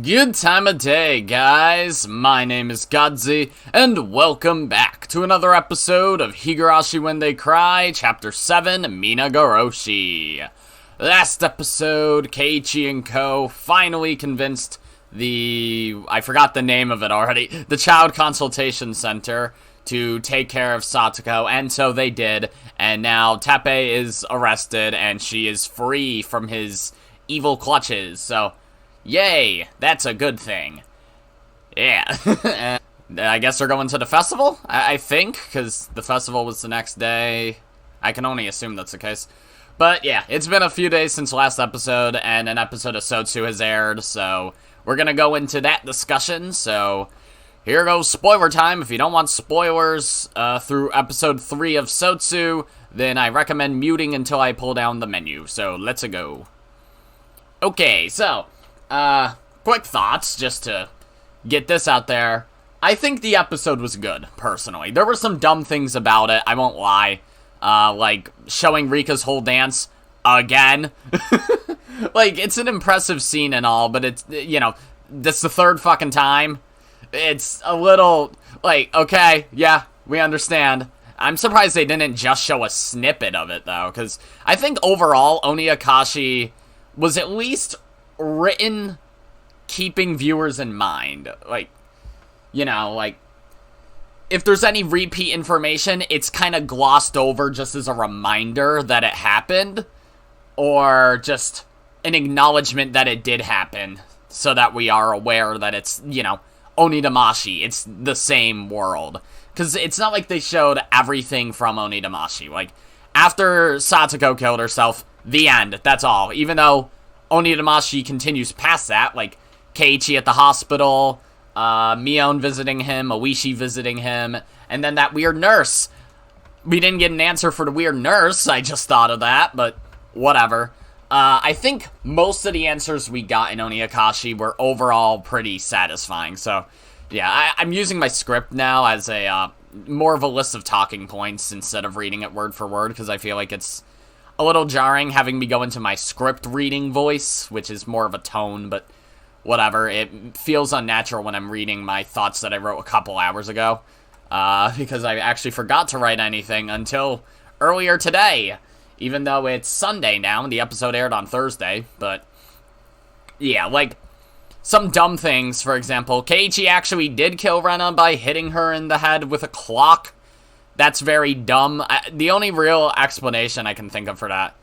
Good time of day, guys. My name is Godzi, and welcome back to another episode of Higurashi When They Cry, Ch.7 Minagoroshi. Last episode, Keiichi and Co. finally convinced I forgot the name of it already, the Child Consultation Center to take care of Satoko, and so they did, and now Teppei is arrested, and she is free from his evil clutches, so yay, that's a good thing. Yeah. I guess they're going to the festival, I think, because the festival was the next day. I can only assume that's the case. But yeah, it's been a few days since last episode, and an episode of Sotsu has aired, so we're gonna go into that discussion, so here goes spoiler time. If you don't want spoilers through episode 3 of Sotsu, then I recommend muting until I pull down the menu, so let's go. Okay, so quick thoughts, just to get this out there. I think the episode was good, personally. There were some dumb things about it, I won't lie. Like, showing Rika's whole dance again. Like, it's an impressive scene and all, but it's, you know, that's the third fucking time. It's a little, like, okay, yeah, we understand. I'm surprised they didn't just show a snippet of it, though, because I think overall, Oniakashi was at least written keeping viewers in mind. Like, you know, like, if there's any repeat information, it's kind of glossed over just as a reminder that it happened, or just an acknowledgement that it did happen, so that we are aware that it's, you know, Onidamashi, it's the same world. Because it's not like they showed everything from Onidamashi. Like, after Satoko killed herself, the end, that's all. Even though Onidamashi continues past that, like Keiichi at the hospital, Mion visiting him, Oishi visiting him, and then that weird nurse. We didn't get an answer for the weird nurse, I just thought of that, but whatever. I think most of the answers we got in Oniakashi were overall pretty satisfying, so yeah, I'm using my script now as a, more of a list of talking points instead of reading it word for word, because I feel like it's a little jarring having me go into my script reading voice, which is more of a tone, but whatever. It feels unnatural when I'm reading my thoughts that I wrote a couple hours ago, because I actually forgot to write anything until earlier today, even though it's Sunday now, and the episode aired on Thursday, but yeah, like, some dumb things, for example, Keiichi actually did kill Rena by hitting her in the head with a clock. That's very dumb. The only real explanation I can think of for that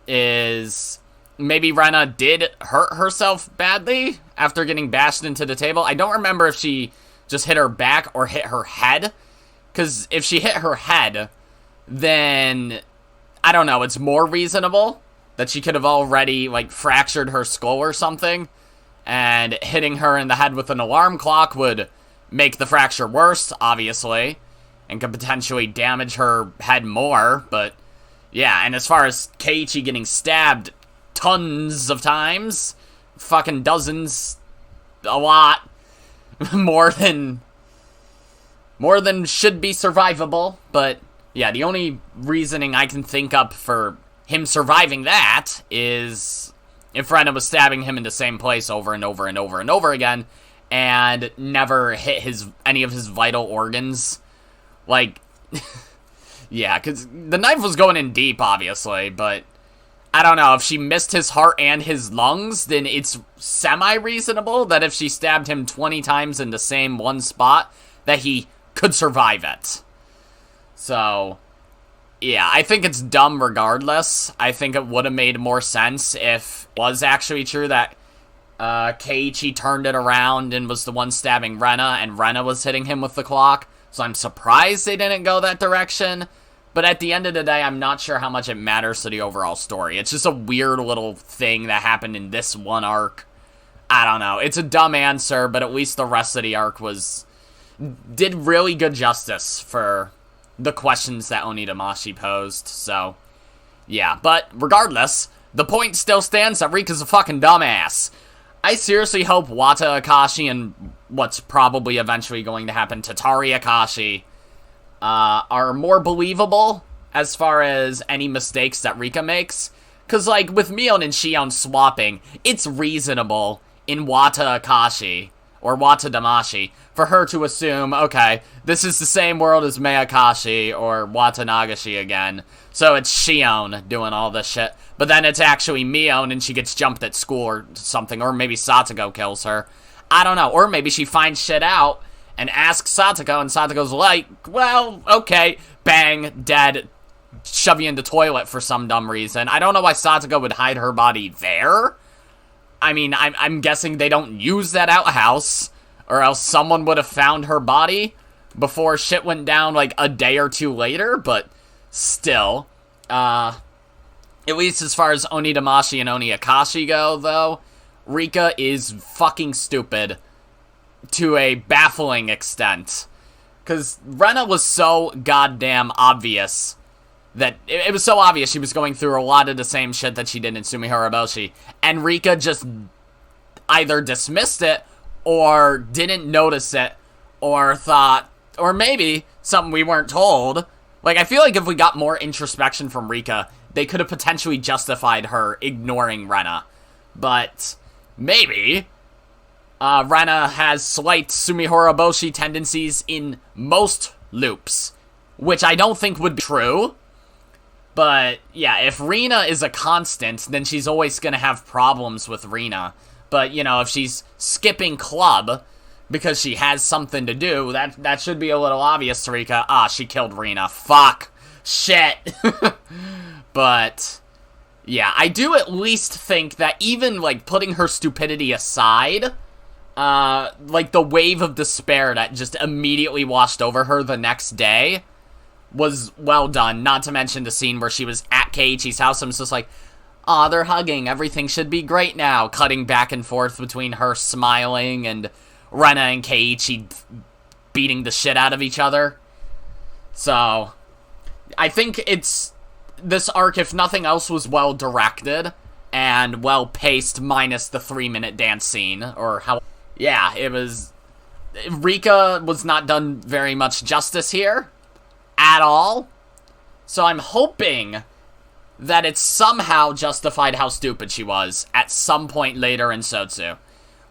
is maybe Rena did hurt herself badly after getting bashed into the table. I don't remember if she just hit her back or hit her head, because if she hit her head, then, I don't know, it's more reasonable that she could have already, like, fractured her skull or something, and hitting her in the head with an alarm clock would make the fracture worse, obviously, and could potentially damage her head more, but yeah, and as far as Keiichi getting stabbed tons of times, fucking dozens, a lot, more than should be survivable, but yeah, the only reasoning I can think up for him surviving that is if Rena was stabbing him in the same place over and over and over and over again, and never hit any of his vital organs. Like, yeah, because the knife was going in deep, obviously, but I don't know, if she missed his heart and his lungs, then it's semi-reasonable that if she stabbed him 20 times in the same one spot, that he could survive it. So, yeah, I think it's dumb regardless. I think it would have made more sense if it was actually true that Keiichi turned it around and was the one stabbing Rena, and Rena was hitting him with the clock. So I'm surprised they didn't go that direction. But at the end of the day, I'm not sure how much it matters to the overall story. It's just a weird little thing that happened in this one arc. I don't know. It's a dumb answer, but at least the rest of the arc did really good justice for the questions that Onidamashi posed. So, yeah. But regardless, the point still stands that Rika's a fucking dumbass. I seriously hope Wata Akashi and what's probably eventually going to happen, Tatari Akashi, are more believable as far as any mistakes that Rika makes. Because, like, with Mion and Shion swapping, it's reasonable in Wata Akashi, or Wata Damashi, for her to assume, okay, this is the same world as Mayakashi, or Wata Nagashi again, so it's Shion doing all this shit, but then it's actually Mion and she gets jumped at school or something, or maybe Satoko kills her. I don't know, or maybe she finds shit out and asks Satoko, and Satoko's like, well, okay, bang, dead, shove you in the toilet for some dumb reason. I don't know why Satoko would hide her body there. I mean, I'm guessing they don't use that outhouse, or else someone would have found her body before shit went down, like, a day or two later, but still. At least as far as Onidamashi and Oniakashi go, though, Rika is fucking stupid to a baffling extent. Because Rena was so goddamn obvious that it was so obvious she was going through a lot of the same shit that she did in Sumihoroboshi, and Rika just either dismissed it, or didn't notice it, or thought, or maybe something we weren't told. Like, I feel like if we got more introspection from Rika, they could have potentially justified her ignoring Rena. But maybe Rena has slight Sumihoroboshi tendencies in most loops, which I don't think would be true. But, yeah, if Rina is a constant, then she's always gonna have problems with Rina. But, you know, if she's skipping club because she has something to do, that should be a little obvious to Rika. Ah, she killed Rina. Fuck. Shit. But, yeah, I do at least think that even, like, putting her stupidity aside, like, the wave of despair that just immediately washed over her the next day was well done, not to mention the scene where she was at Keiichi's house and was just like, aw, they're hugging, everything should be great now, cutting back and forth between her smiling and Rena and Keiichi beating the shit out of each other. So, I think this arc, if nothing else, was well directed and well paced, minus the 3-minute dance scene, or how, yeah, it was, Rika was not done very much justice here at all, so I'm hoping that it somehow justified how stupid she was at some point later in Sotsu.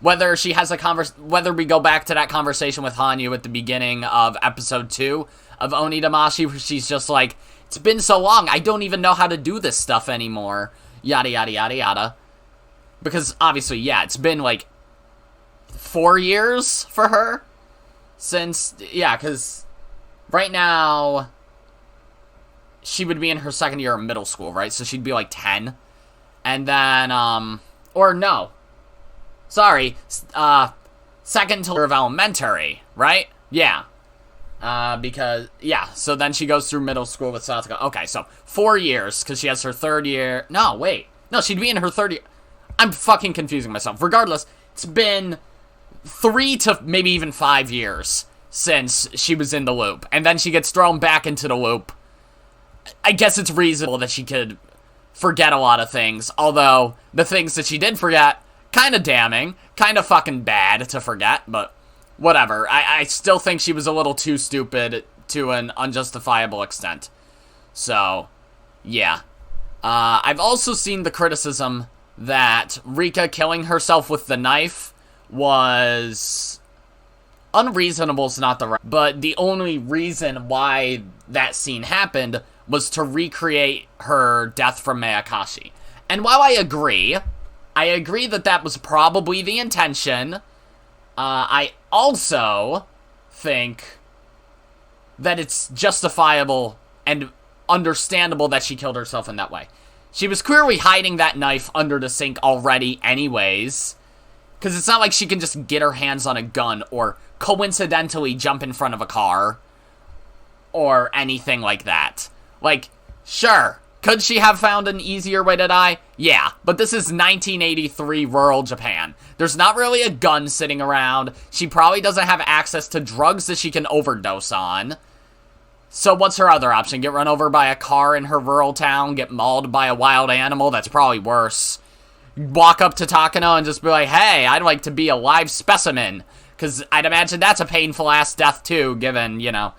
Whether she has whether we go back to that conversation with Hanyu at the beginning of episode 2 of Onidamashi, where she's just like, it's been so long, I don't even know how to do this stuff anymore, yada yada yada yada. Because obviously, yeah, it's been like 4 years for her since, yeah, because right now, she would be in her second year of middle school, right? So she'd be like 10. And then, or no. Sorry, second year of elementary, right? Yeah. Because, yeah, so then she goes through middle school with Satoko. Okay, so 4 years, because she has her third year. No, wait. No, she'd be in her third year. I'm fucking confusing myself. Regardless, it's been 3 to maybe even 5 years since she was in the loop, and then she gets thrown back into the loop. I guess it's reasonable that she could forget a lot of things, although the things that she did forget, kind of damning, kind of fucking bad to forget, but whatever. I still think she was a little too stupid to an unjustifiable extent. So, yeah. I've also seen the criticism that Rika killing herself with the knife was unreasonable is not the right, but the only reason why that scene happened was to recreate her death from Mayakashi. And while I agree that that was probably the intention, I also think that it's justifiable and understandable that she killed herself in that way. She was clearly hiding that knife under the sink already anyways, because it's not like she can just get her hands on a gun or coincidentally jump in front of a car or anything like that. Like, sure, could she have found an easier way to die? Yeah, but this is 1983 rural Japan. There's not really a gun sitting around. She probably doesn't have access to drugs that she can overdose on. So what's her other option? Get run over by a car in her rural town? Get mauled by a wild animal? That's probably worse. Walk up to Takano and just be like, hey, I'd like to be a live specimen. Because I'd imagine that's a painful-ass death, too, given, you know,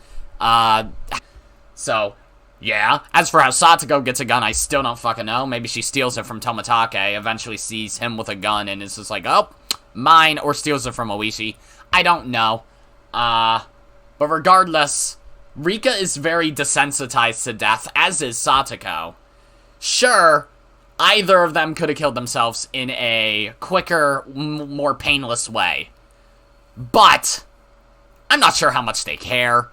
so, yeah. As for how Satoko gets a gun, I still don't fucking know. Maybe she steals it from Tomitake, eventually sees him with a gun, and is just like, oh, mine or steals it from Oishi. I don't know. But regardless, Rika is very desensitized to death, as is Satoko. Sure, either of them could have killed themselves in a quicker, more painless way. But I'm not sure how much they care.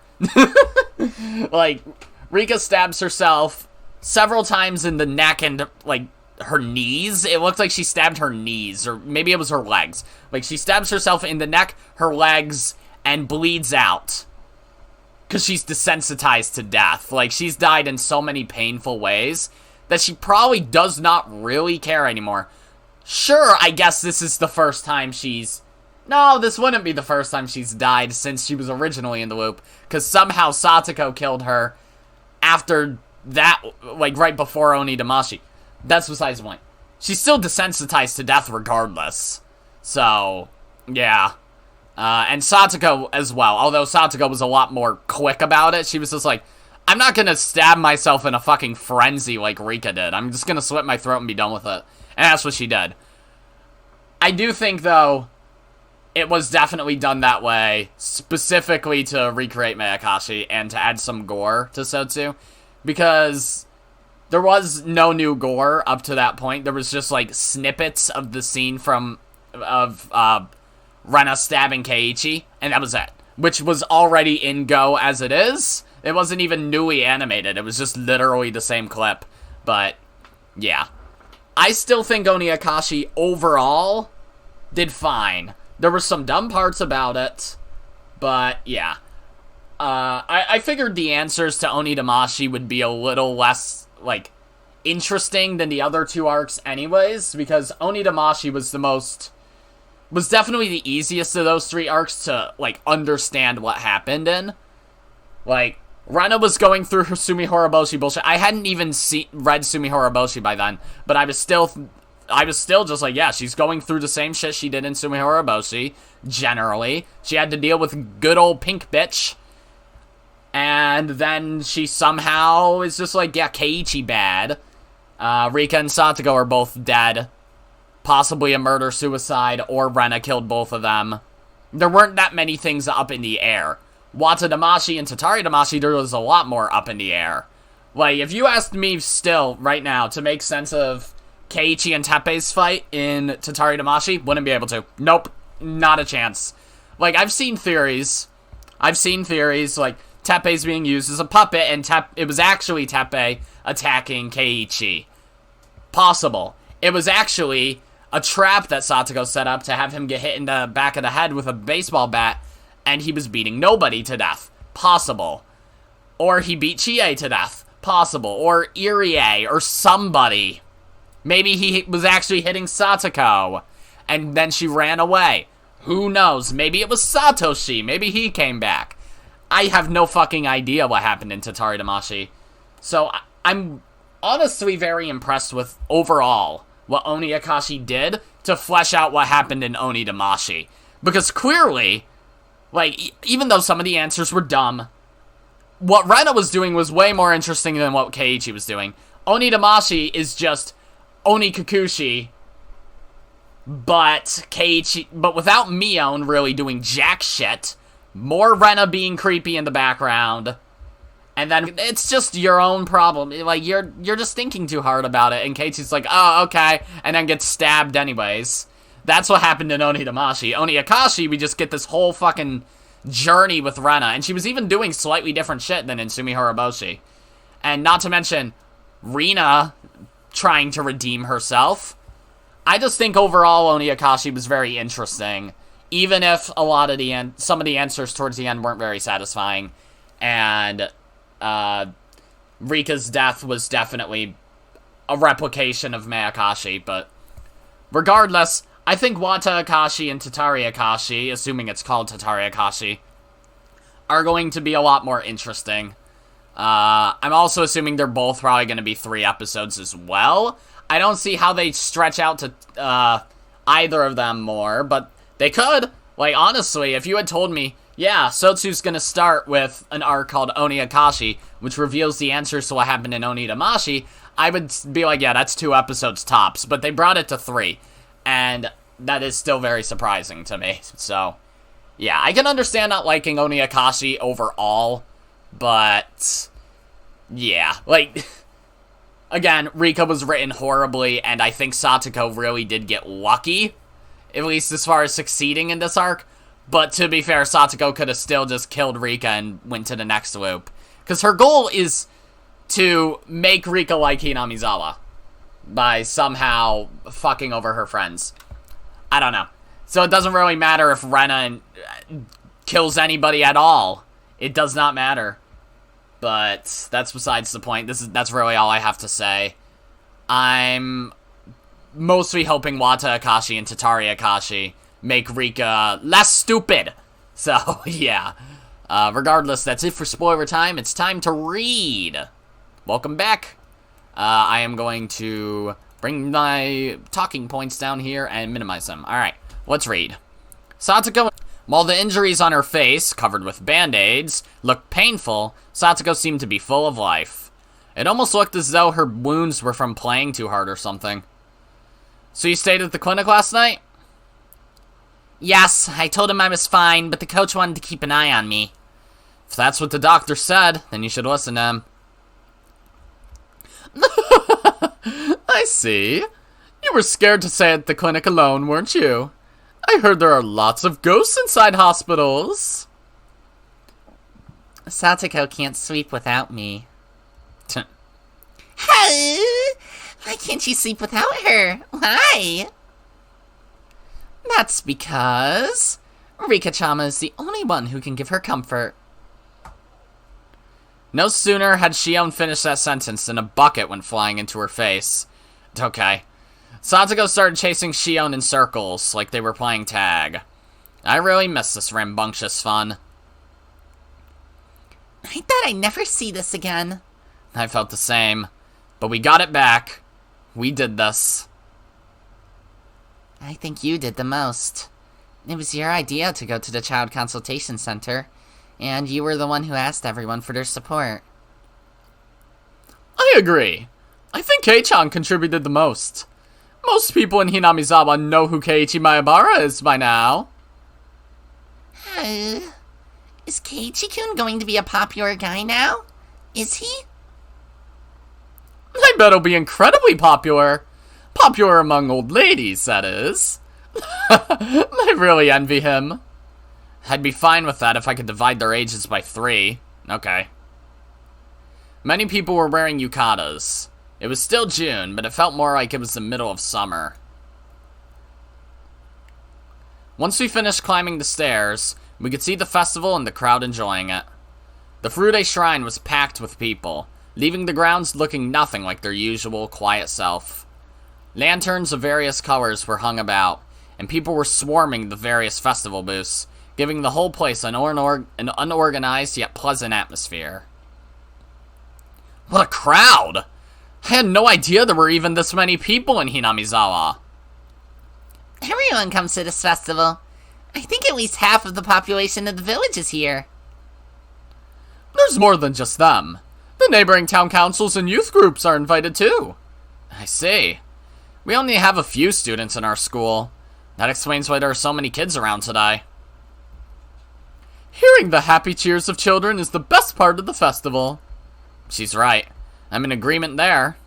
Like, Rika stabs herself several times in the neck and, like, her knees. It looked like she stabbed her knees, or maybe it was her legs. Like, she stabs herself in the neck, her legs, and bleeds out. Because she's desensitized to death. Like, she's died in so many painful ways that she probably does not really care anymore. Sure, I guess this is the first time she's... No, this wouldn't be the first time she's died since she was originally in the loop. Because somehow Satoko killed her after that, like, right before Onidamashi. That's besides the point. She's still desensitized to death regardless. So, yeah. And Satoko as well. Although Satoko was a lot more quick about it. She was just like, I'm not gonna stab myself in a fucking frenzy like Rika did. I'm just gonna slit my throat and be done with it. And that's what she did. I do think, though, it was definitely done that way, specifically to recreate Mayakashi and to add some gore to Sotsu, because there was no new gore up to that point. There was just, like, snippets of the scene of Rena stabbing Keiichi, and that was it, which was already in Go as it is. It wasn't even newly animated. It was just literally the same clip, but, yeah. I still think Oniakashi overall did fine. There were some dumb parts about it, but yeah. I figured the answers to Onidamashi would be a little less, like, interesting than the other two arcs anyways, because Onidamashi was definitely the easiest of those three arcs to, like, understand what happened in. Like, Rena was going through her Sumi Horoboshi bullshit. I hadn't even read Sumi Horoboshi by then, but I was still just like, yeah, she's going through the same shit she did in Sumi Horoboshi, generally. She had to deal with good old pink bitch, and then she somehow is just like, yeah, Keiichi bad. Rika and Satoko are both dead. Possibly a murder-suicide, or Rena killed both of them. There weren't that many things up in the air. Watadamashi and Tataridamashi, there was a lot more up in the air. Like, if you asked me still, right now, to make sense of Keiichi and Teppei's fight in Tataridamashi, wouldn't be able to. Nope, not a chance. Like, I've seen theories, like, Teppei's being used as a puppet, and it was actually Teppei attacking Keiichi. Possible. It was actually a trap that Satoko set up to have him get hit in the back of the head with a baseball bat, and he was beating nobody to death. Possible. Or he beat Chie to death. Possible. Or Irie, or somebody. Maybe he was actually hitting Satoko, and then she ran away. Who knows? Maybe it was Satoshi. Maybe he came back. I have no fucking idea what happened in Tataridamashi. So, I'm honestly very impressed with, overall, what Oniakashi did to flesh out what happened in Onidamashi. Because clearly, like, even though some of the answers were dumb, what Rena was doing was way more interesting than what Keiichi was doing. Onidamashi is just Onikakushi, but without Mion really doing jack shit. More Rena being creepy in the background. And then it's just your own problem. Like, you're just thinking too hard about it. And Keiichi's like, oh, okay. And then gets stabbed anyways. That's what happened in Onidamashi. Oniakashi, we just get this whole fucking journey with Rena. And she was even doing slightly different shit than in Sumi Horoboshi. And not to mention, Rina trying to redeem herself. I just think overall Oniakashi was very interesting. Even if a lot of some of the answers towards the end weren't very satisfying. And Rika's death was definitely a replication of Mayakashi, but regardless, I think Wata Akashi and Tatari Akashi, assuming it's called Tatari Akashi, are going to be a lot more interesting. I'm also assuming they're both probably going to be 3 episodes as well. I don't see how they stretch out to either of them more, but they could. Like, honestly, if you had told me, yeah, Sotsu's gonna start with an arc called Oniakashi, which reveals the answers to what happened in Onidamashi, I would be like, yeah, that's 2 episodes tops. But they brought it to 3. And that is still very surprising to me. So, yeah, I can understand not liking Oniakashi overall, but yeah, like, again, Rika was written horribly, and I think Satoko really did get lucky, at least as far as succeeding in this arc. But to be fair, Satoko could have still just killed Rika and went to the next loop. Because her goal is to make Rika like Hinamizawa by somehow fucking over her friends. I don't know. So it doesn't really matter if Rena kills anybody at all. It does not matter. But that's besides the point. That's really all I have to say. I'm mostly hoping Wata Akashi and Tatari Akashi make Rika less stupid. So, yeah. Regardless, that's it for spoiler time. It's time to read. Welcome back. I am going to bring my talking points down here and minimize them. Alright, let's read. Satoko, while the injuries on her face, covered with band-aids, looked painful, Satoko seemed to be full of life. It almost looked as though her wounds were from playing too hard or something. So you stayed at the clinic last night? Yes, I told him I was fine, but the coach wanted to keep an eye on me. If that's what the doctor said, then you should listen to him. I see. You were scared to stay at the clinic alone, weren't you? I heard there are lots of ghosts inside hospitals. Satoko can't sleep without me. Why can't you sleep without her? Why? That's because Rika-chama is the only one who can give her comfort. No sooner had Shion finished that sentence than a bucket went flying into her face. Okay. Satoko started chasing Shion in circles, like they were playing tag. I really miss this rambunctious fun. I thought I'd never see this again. I felt the same. But we got it back. We did this. I think you did the most. It was your idea to go to the Child Consultation Center, and you were the one who asked everyone for their support. I agree. I think Kei-chan contributed the most. Most people in Hinamizawa know who Keiichi Maebara is by now. Is Keiichi-kun going to be a popular guy now? Is he? I bet he'll be incredibly popular. Popular among old ladies, that is. I really envy him. I'd be fine with that if I could divide their ages by 3. Okay. Many people were wearing yukatas. It was still June, but it felt more like it was the middle of summer. Once we finished climbing the stairs, we could see the festival and the crowd enjoying it. The Furude Shrine was packed with people, leaving the grounds looking nothing like their usual quiet self. Lanterns of various colors were hung about, and people were swarming the various festival booths, giving the whole place an unorganized yet pleasant atmosphere. What a crowd! I had no idea there were even this many people in Hinamizawa. Everyone comes to this festival. I think at least half of the population of the village is here. There's more than just them. The neighboring town councils and youth groups are invited too. I see. We only have a few students in our school. That explains why there are so many kids around today. Hearing the happy cheers of children is the best part of the festival. She's right. I'm in agreement there.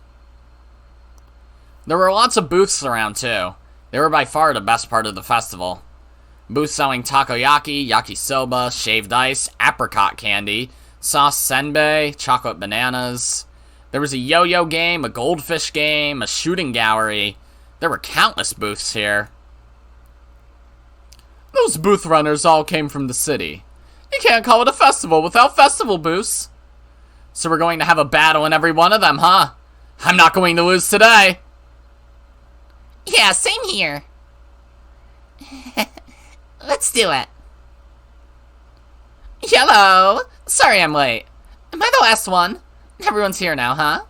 There were lots of booths around too. They were by far the best part of the festival. Booths selling takoyaki, yakisoba, shaved ice, apricot candy, sauce senbei, chocolate bananas. There was a yo-yo game, a goldfish game, a shooting gallery. There were countless booths here. Those booth runners all came from the city. You can't call it a festival without festival booths. So we're going to have a battle in every one of them, huh? I'm not going to lose today. Yeah, same here. Let's do it. Hello. Sorry I'm late. Am I the last one? Everyone's here now, huh?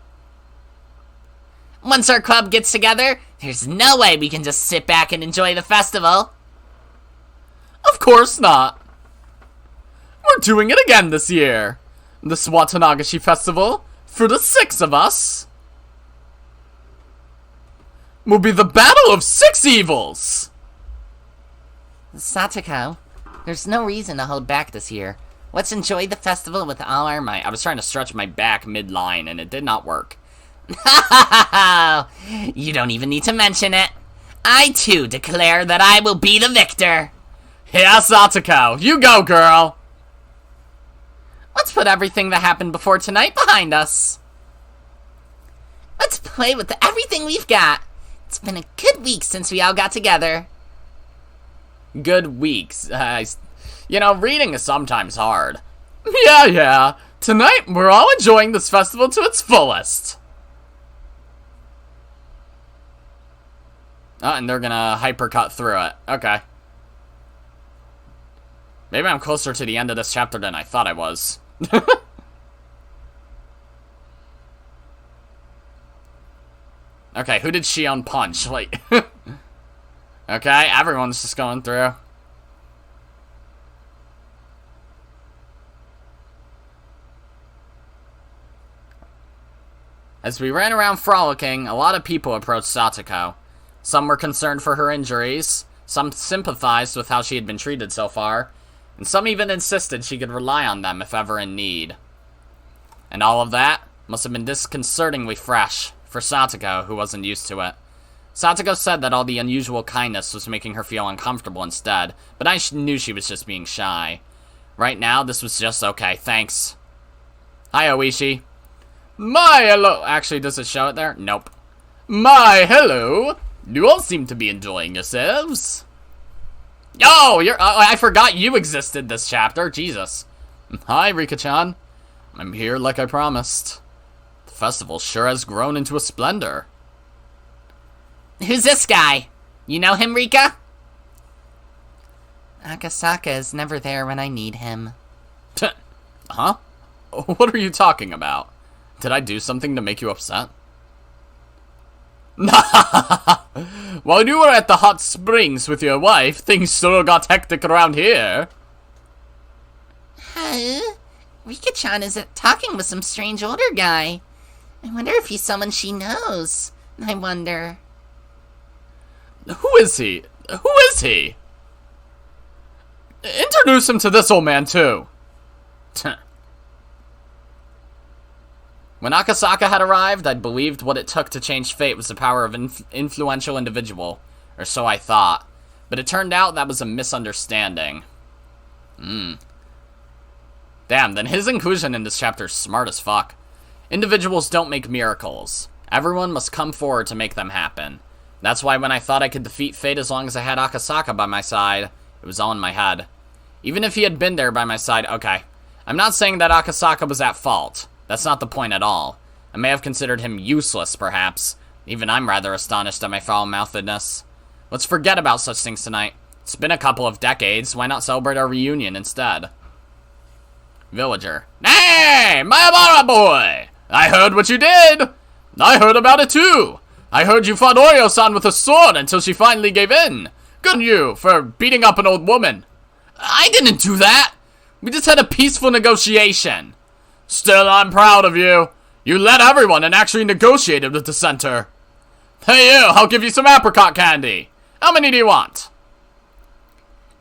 Once our club gets together, there's no way we can just sit back and enjoy the festival. Of course not. We're doing it again this year. The Watanagashi Festival, for the 6 of us, will be the Battle of 6 Evils. Satoko, there's no reason to hold back this year. Let's enjoy the festival with all our might. I was trying to stretch my back mid-line, and it did not work. You don't even need to mention it. I, too, declare that I will be the victor. Yeah, Satoko, you go, girl. Let's put everything that happened before tonight behind us. Let's play with everything we've got. It's been a good week since we all got together. Good weeks. Reading is sometimes hard. Yeah. Tonight, we're all enjoying this festival to its fullest. Oh, and they're gonna hypercut through it. Okay. Maybe I'm closer to the end of this chapter than I thought I was. Okay, who did Shion punch? Like, okay, everyone's just going through. As we ran around frolicking, a lot of people approached Satoko. Some were concerned for her injuries, some sympathized with how she had been treated so far, and some even insisted she could rely on them if ever in need. And all of that must have been disconcertingly fresh for Satoko, who wasn't used to it. Satoko said that all the unusual kindness was making her feel uncomfortable instead, but I knew she was just being shy. Right now, this was just okay, thanks. Hi, Oishi. My hello. Actually, does it show it there? Nope. My hello. You all seem to be enjoying yourselves. Oh, I forgot you existed this chapter. Jesus. Hi, Rika-chan. I'm here like I promised. The festival sure has grown into a splendor. Who's this guy? You know him, Rika? Akasaka is never there when I need him. Huh? What are you talking about? Did I do something to make you upset? While you were at the hot springs with your wife, things sure got hectic around here. Rika-chan is talking with some strange older guy. I wonder if he's someone she knows. I wonder. Who is he? Who is he? Introduce him to this old man, too. When Akasaka had arrived, I'd believed what it took to change fate was the power of an influential individual. Or so I thought. But it turned out that was a misunderstanding. Damn, then his inclusion in this chapter is smart as fuck. Individuals don't make miracles. Everyone must come forward to make them happen. That's why when I thought I could defeat fate as long as I had Akasaka by my side, it was all in my head. Even if he had been there by my side, okay. I'm not saying that Akasaka was at fault. That's not the point at all. I may have considered him useless, perhaps. Even I'm rather astonished at my foul-mouthedness. Let's forget about such things tonight. It's been a couple of decades. Why not celebrate our reunion instead? Villager. Hey, Mayabara boy! I heard what you did! I heard about it too! I heard you fought Oreo-san with a sword until she finally gave in. Good on you for beating up an old woman. I didn't do that! We just had a peaceful negotiation. Still, I'm proud of you. You led everyone and actually negotiated with the center. Hey you, I'll give you some apricot candy. How many do you want?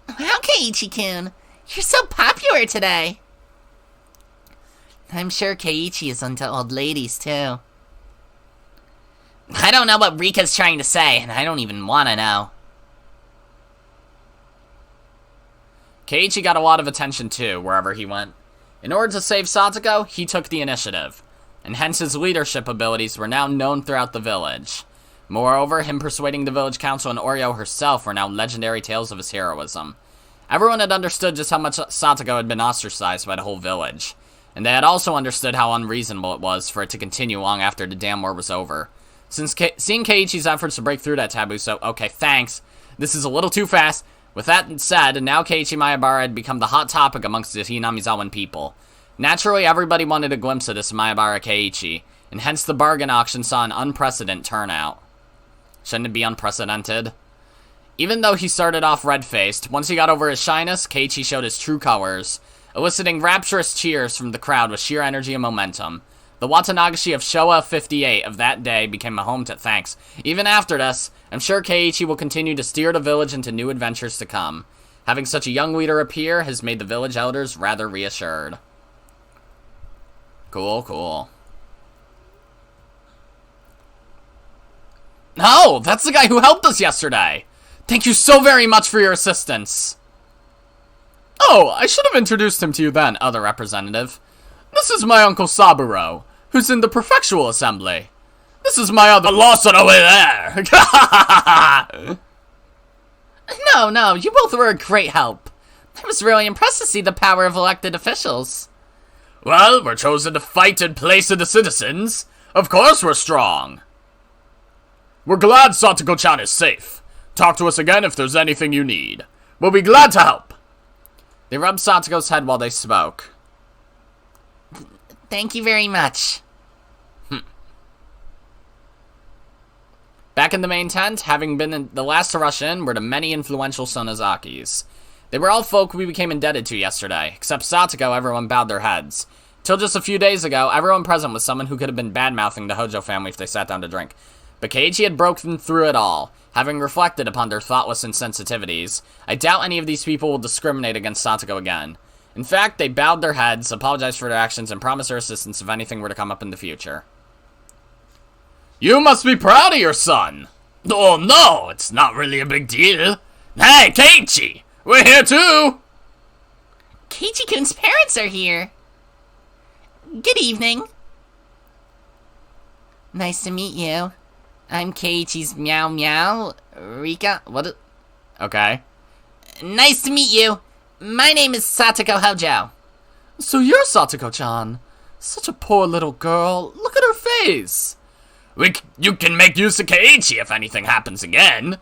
Wow, Keiichi-kun. You're so popular today. I'm sure Keiichi is into old ladies, too. I don't know what Rika's trying to say, and I don't even want to know. Keiichi got a lot of attention, too, wherever he went. In order to save Satoko, he took the initiative, and hence his leadership abilities were now known throughout the village. Moreover, him persuading the village council and Oreo herself were now legendary tales of his heroism. Everyone had understood just how much Satoko had been ostracized by the whole village, and they had also understood how unreasonable it was for it to continue long after the damn war was over. Since seeing Keiichi's efforts to break through that taboo, so, okay, thanks. This is a little too fast. With that said, now Keiichi Mayabara had become the hot topic amongst the Hinamizawan people. Naturally, everybody wanted a glimpse of this Mayabara Keiichi, and hence the bargain auction saw an unprecedented turnout. Shouldn't it be unprecedented? Even though he started off red-faced, once he got over his shyness, Keiichi showed his true colors, eliciting rapturous cheers from the crowd with sheer energy and momentum. The Watanagashi of Showa 58 of that day became a home to thanks. Even after this, I'm sure Keiichi will continue to steer the village into new adventures to come. Having such a young leader appear has made the village elders rather reassured. Cool, cool. Oh, that's the guy who helped us yesterday! Thank you so very much for your assistance! Oh, I should have introduced him to you then, other representative. This is my uncle Saburo, who's in the prefectural assembly. This is my other Lawson over there! No, you both were a great help. I was really impressed to see the power of elected officials. Well, we're chosen to fight in place of the citizens. Of course we're strong. We're glad Satoko-chan is safe. Talk to us again if there's anything you need. We'll be glad to help. They rubbed Satoko's head while they spoke. Thank you very much. Back in the main tent, having been the last to rush in, were the many influential Sonozakis. They were all folk we became indebted to yesterday. Except Satoko, everyone bowed their heads. Till just a few days ago, everyone present was someone who could have been bad-mouthing the Hojo family if they sat down to drink. But Keiichi had broken through it all. Having reflected upon their thoughtless insensitivities, I doubt any of these people will discriminate against Satoko again. In fact, they bowed their heads, apologized for their actions, and promised their assistance if anything were to come up in the future. You must be proud of your son! Oh no, it's not really a big deal. Hey, Keiichi! We're here too! Keiichi-kun's parents are here. Good evening. Nice to meet you. I'm Keiichi's meow meow. Rika, what? Okay. Nice to meet you. My name is Satoko Hojo. So you're Satoko-chan. Such a poor little girl. Look at her face. You can make use of Keiichi if anything happens again.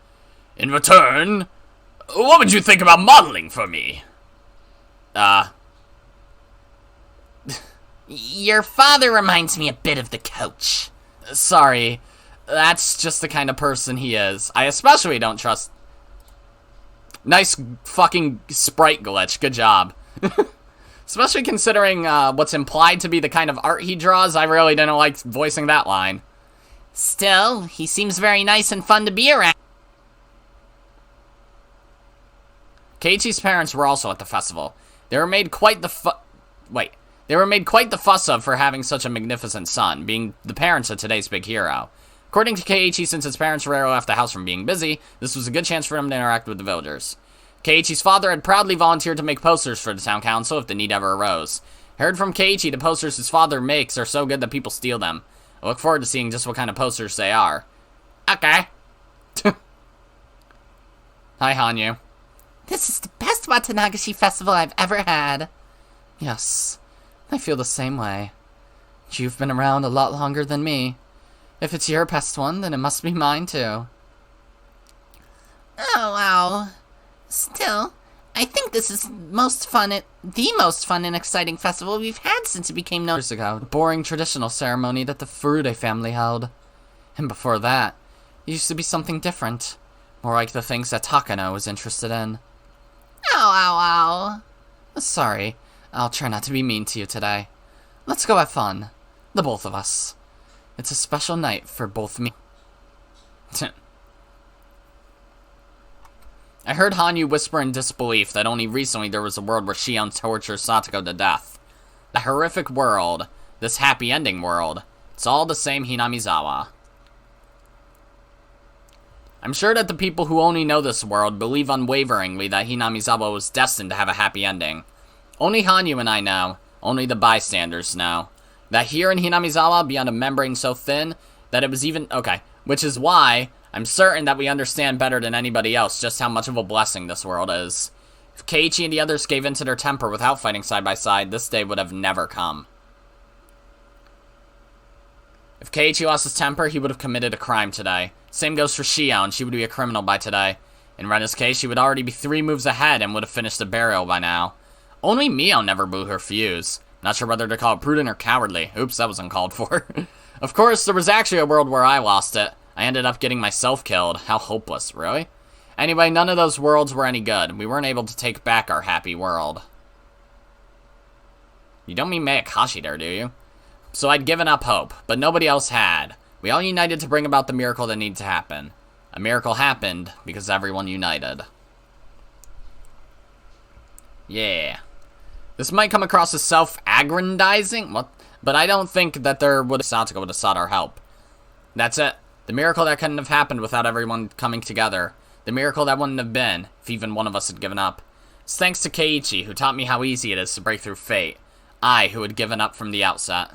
In return, what would you think about modeling for me? Your father reminds me a bit of the coach. Sorry, that's just the kind of person he is. I especially don't trust... Nice fucking sprite glitch, good job. Especially considering what's implied to be the kind of art he draws, I really didn't like voicing that line. Still, he seems very nice and fun to be around. Keiichi's parents were also at the festival. They were made quite the fuss of for having such a magnificent son, being the parents of today's big hero. According to Keiichi, since his parents rarely left the house from being busy, this was a good chance for him to interact with the villagers. Keiichi's father had proudly volunteered to make posters for the town council if the need ever arose. I heard from Keiichi the posters his father makes are so good that people steal them. I look forward to seeing just what kind of posters they are. Okay. Hi, Hanyu. This is the best Watanagashi festival I've ever had. Yes, I feel the same way. You've been around a lot longer than me. If it's your best one, then it must be mine too. Oh, wow. Still, I think this is the most fun and exciting festival we've had since it became known. Years ago, the boring traditional ceremony that the Furude family held. And before that, it used to be something different. More like the things that Takano was interested in. Ow. Sorry, I'll try not to be mean to you today. Let's go have fun. The both of us. It's a special night for both me. I heard Hanyu whisper in disbelief that only recently there was a world where Shion tortures Satoko to death. The horrific world. This happy ending world. It's all the same Hinamizawa. I'm sure that the people who only know this world believe unwaveringly that Hinamizawa was destined to have a happy ending. Only Hanyu and I know, only the bystanders know, that here in Hinamizawa, beyond a membrane so thin that it was even... Okay, which is why I'm certain that we understand better than anybody else just how much of a blessing this world is. If Keiichi and the others gave in to their temper without fighting side by side, this day would have never come. If Keiichi lost his temper, he would have committed a crime today. Same goes for Shion, she would be a criminal by today. In Rena's case, she would already be 3 moves ahead and would have finished the burial by now. Only Mio never blew her fuse. Not sure whether to call it prudent or cowardly. Oops, that was uncalled for. Of course, there was actually a world where I lost it. I ended up getting myself killed. How hopeless, really? Anyway, none of those worlds were any good. We weren't able to take back our happy world. You don't mean Mayakashi there, do you? So I'd given up hope, but nobody else had. We all united to bring about the miracle that needed to happen. A miracle happened because everyone united. Yeah. This might come across as self-aggrandizing, but I don't think that Satsuko would have sought our help. That's it. The miracle that couldn't have happened without everyone coming together. The miracle that wouldn't have been if even one of us had given up. It's thanks to Keiichi, who taught me how easy it is to break through fate. I, who had given up from the outset.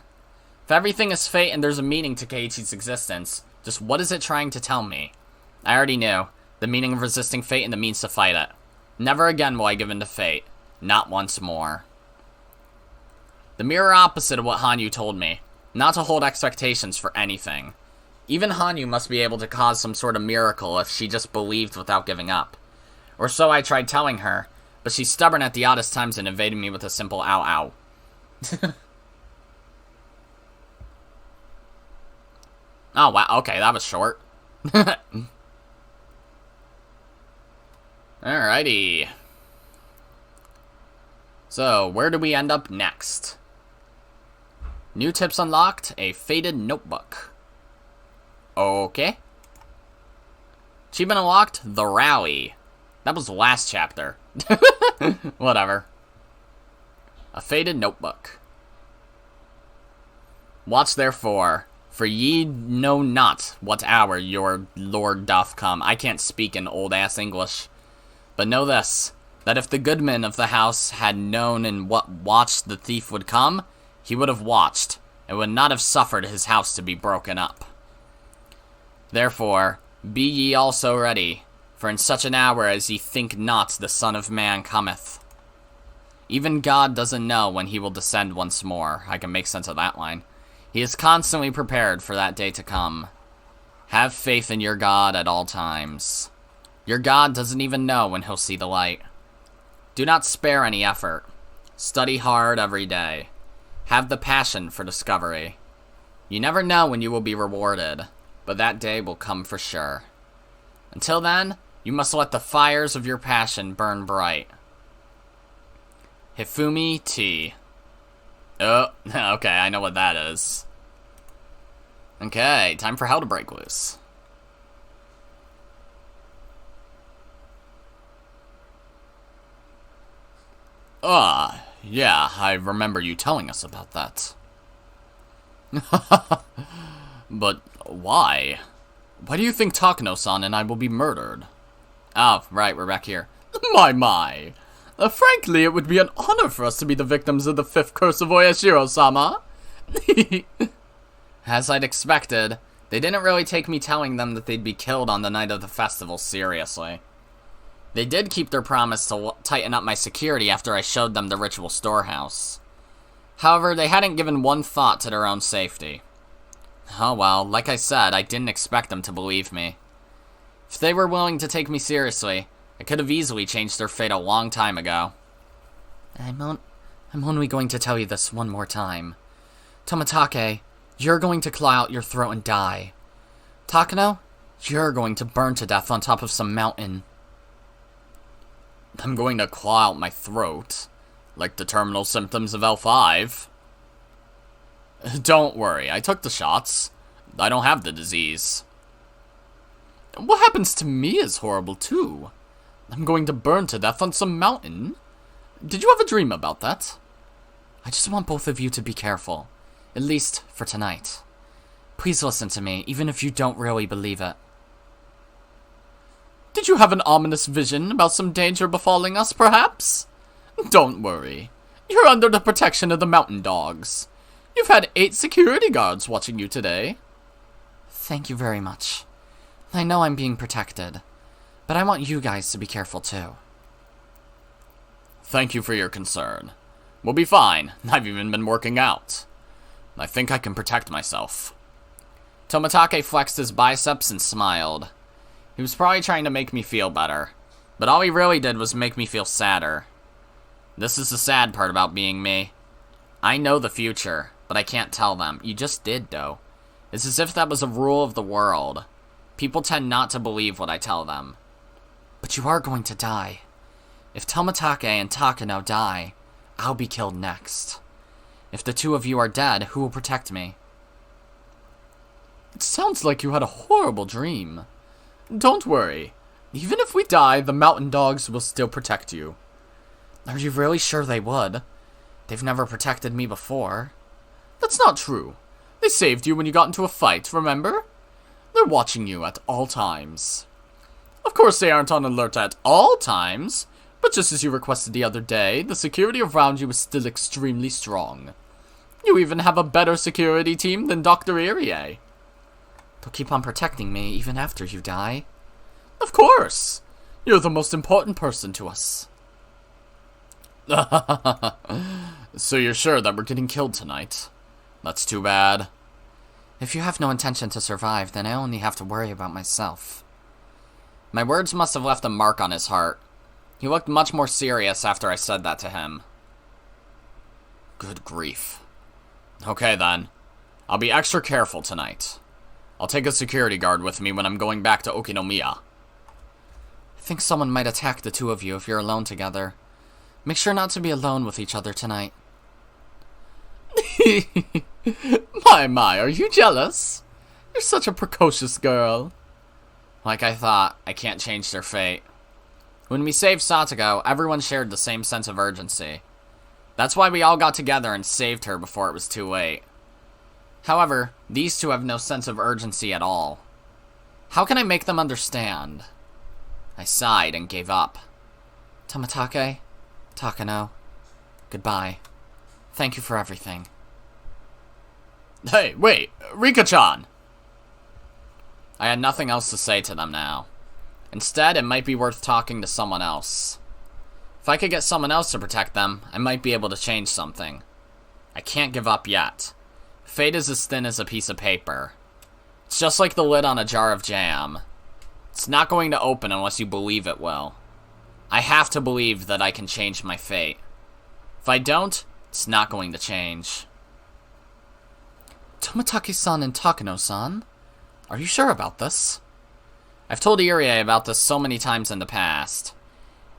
If everything is fate and there's a meaning to Keiichi's existence, just what is it trying to tell me? I already knew. The meaning of resisting fate and the means to fight it. Never again will I give in to fate. Not once more. The mirror opposite of what Hanyu told me. Not to hold expectations for anything. Even Hanyu must be able to cause some sort of miracle if she just believed without giving up. Or so I tried telling her, but she's stubborn at the oddest times and evaded me with a simple ow ow. Oh, wow, okay, that was short. Alrighty. So, where do we end up next? New tips unlocked, a faded notebook. Okay. Achievement unlocked, the rally. That was the last chapter. Whatever. A faded notebook. Watch therefore, for ye know not what hour your Lord doth come. I can't speak in old-ass English. But know this, that if the goodman of the house had known in what watch the thief would come, he would have watched, and would not have suffered his house to be broken up. Therefore, be ye also ready, for in such an hour as ye think not the Son of Man cometh. Even God doesn't know when he will descend once more. I can make sense of that line. He is constantly prepared for that day to come. Have faith in your God at all times. Your God doesn't even know when he'll see the light. Do not spare any effort. Study hard every day. Have the passion for discovery. You never know when you will be rewarded, but that day will come for sure. Until then, you must let the fires of your passion burn bright. Hifumi T. Oh, okay, I know what that is. Okay, time for hell to break loose. Yeah, I remember you telling us about that. But why? Why do you think Takano-san and I will be murdered? Oh, right, we're back here. My. Frankly, it would be an honor for us to be the victims of the fifth curse of Oyashiro-sama. As I'd expected, they didn't really take me telling them that they'd be killed on the night of the festival seriously. They did keep their promise to tighten up my security after I showed them the ritual storehouse. However, they hadn't given one thought to their own safety. Oh well, like I said, I didn't expect them to believe me. If they were willing to take me seriously, I could have easily changed their fate a long time ago. I'm only going to tell you this one more time. Tomitake, you're going to claw out your throat and die. Takano, you're going to burn to death on top of some mountain. I'm going to claw out my throat, like the terminal symptoms of L5. Don't worry, I took the shots. I don't have the disease. What happens to me is horrible too. I'm going to burn to death on some mountain. Did you have a dream about that? I just want both of you to be careful, at least for tonight. Please listen to me, even if you don't really believe it. Did you have an ominous vision about some danger befalling us, perhaps? Don't worry. You're under the protection of the mountain dogs. You've had 8 security guards watching you today. Thank you very much. I know I'm being protected, but I want you guys to be careful too. Thank you for your concern. We'll be fine. I've even been working out. I think I can protect myself. Tomitake flexed his biceps and smiled. He was probably trying to make me feel better, but all he really did was make me feel sadder. This is the sad part about being me. I know the future, but I can't tell them. You just did, though. It's as if that was a rule of the world. People tend not to believe what I tell them. But you are going to die. If Tomitake and Takano die, I'll be killed next. If the two of you are dead, who will protect me? It sounds like you had a horrible dream. Don't worry. Even if we die, the mountain dogs will still protect you. Are you really sure they would? They've never protected me before. That's not true. They saved you when you got into a fight, remember? They're watching you at all times. Of course they aren't on alert at all times, but just as you requested the other day, the security around you is still extremely strong. You even have a better security team than Dr. Irie. They'll keep on protecting me even after you die. Of course! You're the most important person to us. So you're sure that we're getting killed tonight? That's too bad. If you have no intention to survive, then I only have to worry about myself. My words must have left a mark on his heart. He looked much more serious after I said that to him. Good grief. Okay then. I'll be extra careful tonight. I'll take a security guard with me when I'm going back to Okinomiya. I think someone might attack the two of you if you're alone together. Make sure not to be alone with each other tonight. My, are you jealous? You're such a precocious girl. Like I thought, I can't change their fate. When we saved Satoko, everyone shared the same sense of urgency. That's why we all got together and saved her before it was too late. However, these two have no sense of urgency at all. How can I make them understand? I sighed and gave up. Tomitake, Takano, goodbye. Thank you for everything. Hey, wait, Rika-chan! I had nothing else to say to them now. Instead, it might be worth talking to someone else. If I could get someone else to protect them, I might be able to change something. I can't give up yet. Fate is as thin as a piece of paper. It's just like the lid on a jar of jam. It's not going to open unless you believe it will. I have to believe that I can change my fate. If I don't, it's not going to change. Tomitake-san and Takano-san? Are you sure about this? I've told Irie about this so many times in the past.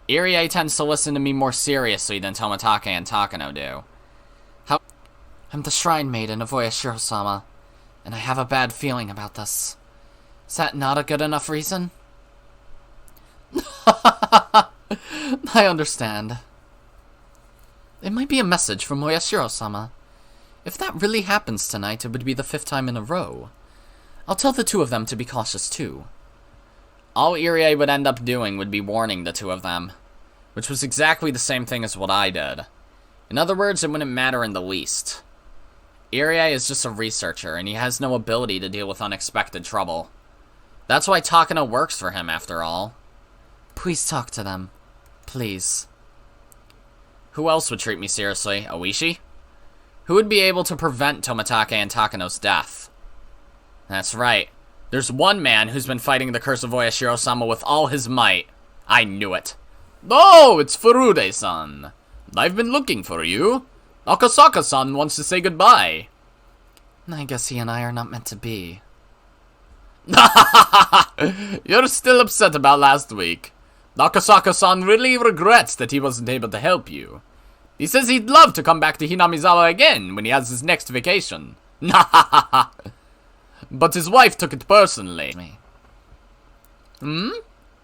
Irie tends to listen to me more seriously than Tomitake and Takano do. I'm the shrine maiden of Oyashiro-sama, and I have a bad feeling about this. Is that not a good enough reason? I understand. It might be a message from Oyashiro-sama. If that really happens tonight, it would be the 5th time in a row. I'll tell the two of them to be cautious too. All Irie would end up doing would be warning the two of them, which was exactly the same thing as what I did. In other words, it wouldn't matter in the least. Irie is just a researcher, and he has no ability to deal with unexpected trouble. That's why Takano works for him, after all. Please talk to them. Please. Who else would treat me seriously? Oishi? Who would be able to prevent Tomitake and Takano's death? That's right. There's one man who's been fighting the curse of Oyashiro-sama with all his might. I knew it. Oh, it's Furude-san. I've been looking for you. Akasaka-san wants to say goodbye. I guess he and I are not meant to be. You're still upset about last week. Akasaka-san really regrets that he wasn't able to help you. He says he'd love to come back to Hinamizawa again when he has his next vacation. But his wife took it personally.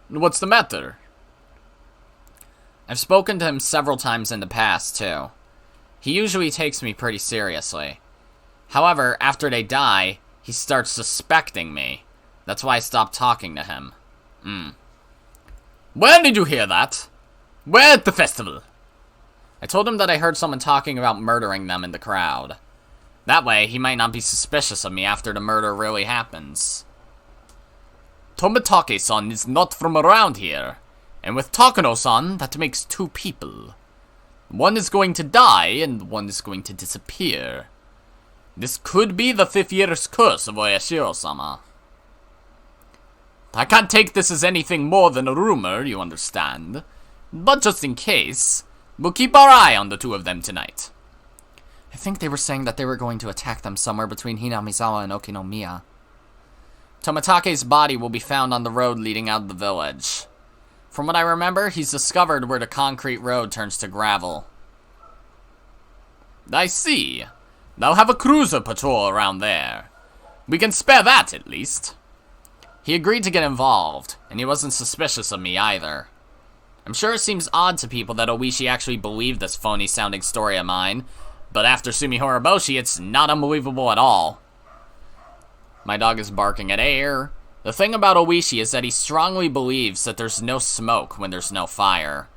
What's the matter? I've spoken to him several times in the past, too. He usually takes me pretty seriously. However, after they die, he starts suspecting me. That's why I stopped talking to him. When did you hear that? Where at the festival? I told him that I heard someone talking about murdering them in the crowd. That way, he might not be suspicious of me after the murder really happens. Tomitake-san is not from around here. And with Takano-san, that makes two people. One is going to die, and one is going to disappear. This could be the 5th year's curse of Oyashiro-sama. I can't take this as anything more than a rumor, you understand. But just in case, we'll keep our eye on the two of them tonight. I think they were saying that they were going to attack them somewhere between Hinamizawa and Okinomiya. Tomitake's body will be found on the road leading out of the village. From what I remember, he's discovered where the concrete road turns to gravel. I see. They'll have a cruiser patrol around there. We can spare that, at least. He agreed to get involved, and he wasn't suspicious of me either. I'm sure it seems odd to people that Oishi actually believed this phony-sounding story of mine, but after Sumihoroboshi, it's not unbelievable at all. My dog is barking at air. The thing about Oishi is that he strongly believes that there's no smoke when there's no fire.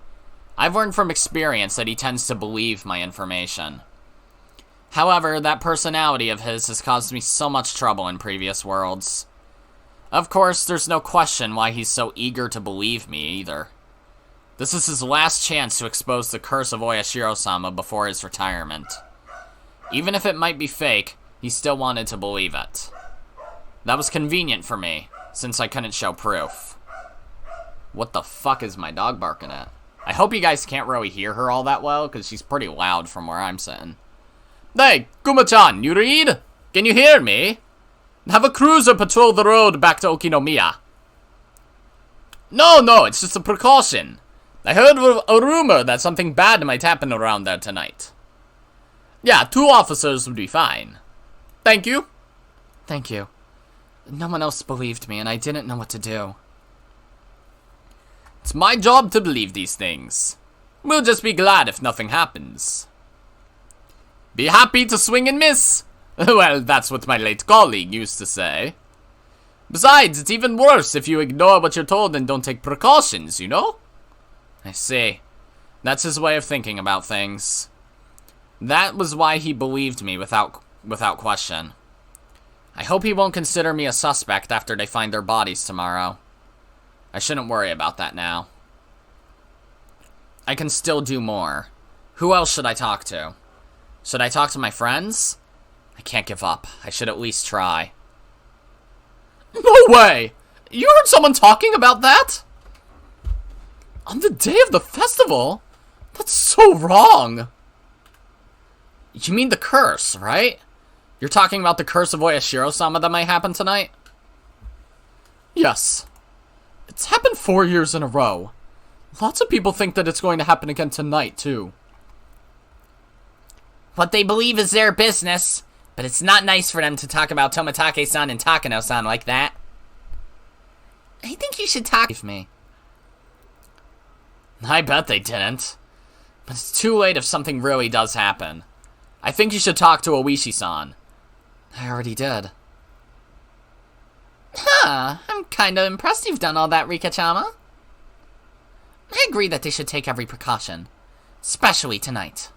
I've learned from experience that he tends to believe my information. However, that personality of his has caused me so much trouble in previous worlds. Of course, there's no question why he's so eager to believe me either. This is his last chance to expose the curse of Oyashiro-sama before his retirement. Even if it might be fake, he still wanted to believe it. That was convenient for me, since I couldn't show proof. What the fuck is my dog barking at? I hope you guys can't really hear her all that well, because she's pretty loud from where I'm sitting. Hey, Kuma-chan, you read? Can you hear me? Have a cruiser patrol the road back to Okinomiya. No, it's just a precaution. I heard a rumor that something bad might happen around there tonight. Yeah, 2 officers would be fine. Thank you. Thank you. No one else believed me, and I didn't know what to do. It's my job to believe these things. We'll just be glad if nothing happens. Be happy to swing and miss. Well, that's what my late colleague used to say. Besides, it's even worse if you ignore what you're told and don't take precautions, you know? I see. That's his way of thinking about things. That was why he believed me without question. I hope he won't consider me a suspect after they find their bodies tomorrow. I shouldn't worry about that now. I can still do more. Who else should I talk to? Should I talk to my friends? I can't give up. I should at least try. No way! You heard someone talking about that? On the day of the festival? That's so wrong. You mean the curse, right? You're talking about the curse of Oyashiro-sama that might happen tonight? Yes. It's happened 4 years in a row. Lots of people think that it's going to happen again tonight, too. What they believe is their business, but it's not nice for them to talk about Tomitake-san and Takano-san like that. I think you should talk with me. I bet they didn't. But it's too late if something really does happen. I think you should talk to Oishi-san. I already did. Huh, I'm kinda impressed you've done all that, Rika-chama. I agree that they should take every precaution, especially tonight.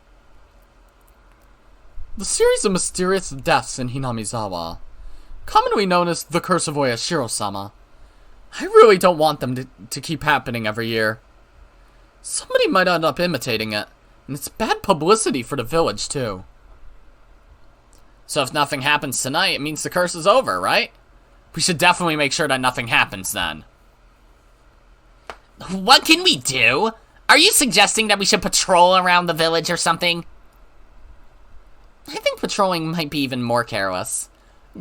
The series of mysterious deaths in Hinamizawa, commonly known as the Curse of Oyashiro-sama, I really don't want them to keep happening every year. Somebody might end up imitating it, and it's bad publicity for the village, too. So if nothing happens tonight, it means the curse is over, right? We should definitely make sure that nothing happens then. What can we do? Are you suggesting that we should patrol around the village or something? I think patrolling might be even more careless.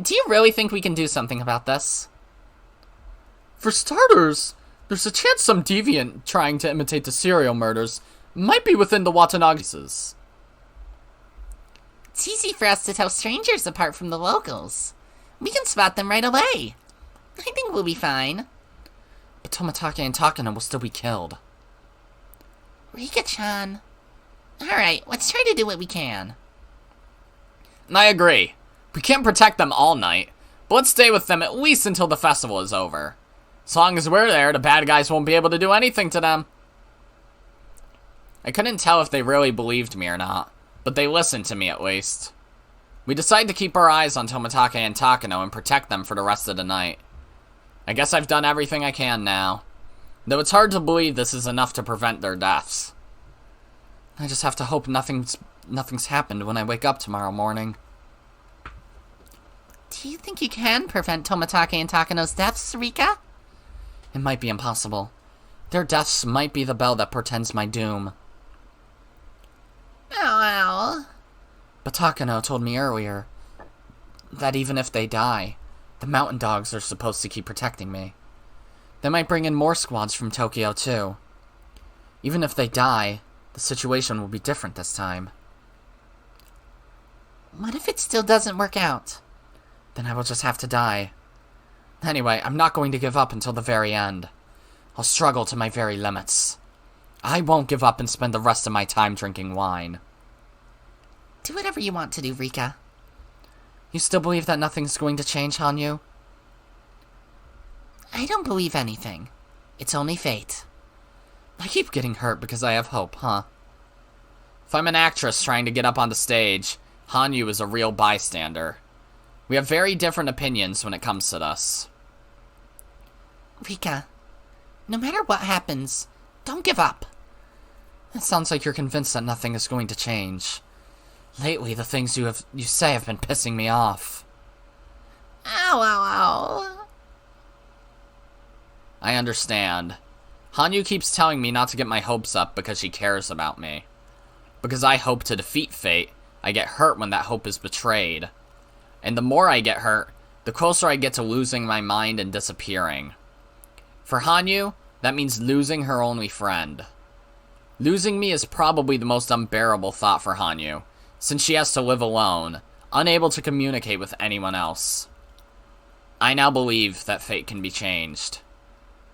Do you really think we can do something about this? For starters, there's a chance some deviant trying to imitate the serial murders might be within the Watanagi's. It's easy for us to tell strangers apart from the locals. We can spot them right away. I think we'll be fine. But Tomitake and Takano will still be killed. Rika-chan. Alright, let's try to do what we can. I agree. We can't protect them all night, but let's stay with them at least until the festival is over. As long as we're there, the bad guys won't be able to do anything to them. I couldn't tell if they really believed me or not, but they listened to me at least. We decided to keep our eyes on Tomitake and Takano and protect them for the rest of the night. I guess I've done everything I can now, though it's hard to believe this is enough to prevent their deaths. I just have to hope nothing's happened when I wake up tomorrow morning. Do you think you can prevent Tomitake and Takano's deaths, Rika? It might be impossible. Their deaths might be the bell that portends my doom. Oh. But Takano told me earlier that even if they die, the mountain dogs are supposed to keep protecting me. They might bring in more squads from Tokyo, too. Even if they die, the situation will be different this time. What if it still doesn't work out? Then I will just have to die. Anyway, I'm not going to give up until the very end. I'll struggle to my very limits. I won't give up and spend the rest of my time drinking wine. Do whatever you want to do, Rika. You still believe that nothing's going to change, Hanyu? I don't believe anything. It's only fate. I keep getting hurt because I have hope, huh? If I'm an actress trying to get up on the stage, Hanyu is a real bystander. We have very different opinions when it comes to this. Rika, no matter what happens, don't give up. It sounds like you're convinced that nothing is going to change. Lately, the things you say have been pissing me off. Ow, ow, ow. I understand. Hanyu keeps telling me not to get my hopes up because she cares about me. Because I hope to defeat fate, I get hurt when that hope is betrayed. And the more I get hurt, the closer I get to losing my mind and disappearing. For Hanyu, that means losing her only friend. Losing me is probably the most unbearable thought for Hanyu, since she has to live alone, unable to communicate with anyone else. I now believe that fate can be changed.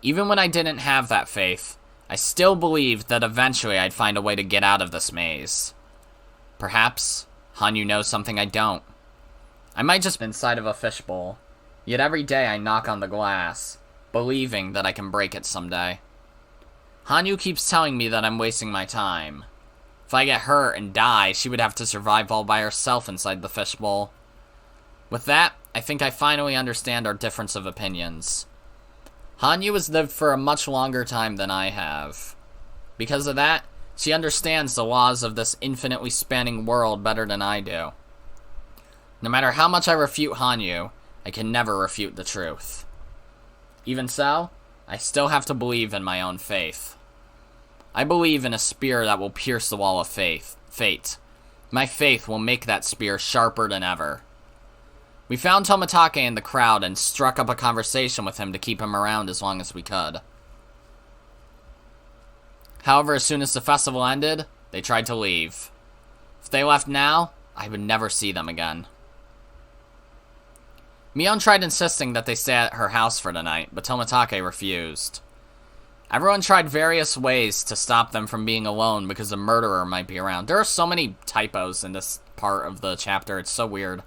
Even when I didn't have that faith, I still believed that eventually I'd find a way to get out of this maze. Perhaps Hanyu knows something I don't. I might just be inside of a fishbowl, yet every day I knock on the glass, believing that I can break it someday. Hanyu keeps telling me that I'm wasting my time. If I get hurt and die, she would have to survive all by herself inside the fishbowl. With that, I think I finally understand our difference of opinions. Hanyu has lived for a much longer time than I have. Because of that, she understands the laws of this infinitely spanning world better than I do. No matter how much I refute Hanyu, I can never refute the truth. Even so, I still have to believe in my own faith. I believe in a spear that will pierce the wall of fate. My faith will make that spear sharper than ever. We found Tomitake in the crowd and struck up a conversation with him to keep him around as long as we could. However, as soon as the festival ended, they tried to leave. If they left now, I would never see them again. Mion tried insisting that they stay at her house for the night, but Tomitake refused. Everyone tried various ways to stop them from being alone because a murderer might be around. There are so many typos in this part of the chapter, it's so weird.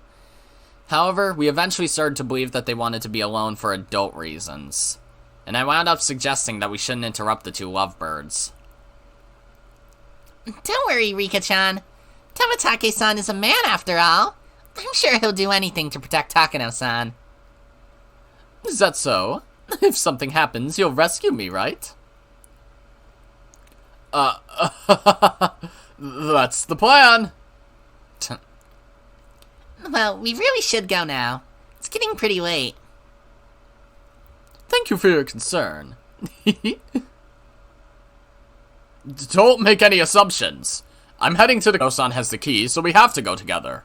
However, we eventually started to believe that they wanted to be alone for adult reasons. And I wound up suggesting that we shouldn't interrupt the two lovebirds. Don't worry, Rika-chan. Tomitake-san is a man after all. I'm sure he'll do anything to protect Takano-san. Is that so? If something happens, you'll rescue me, right? That's the plan. Well, we really should go now. It's getting pretty late. Thank you for your concern. Don't make any assumptions. I'm heading to the Kosan has the key, so we have to go together.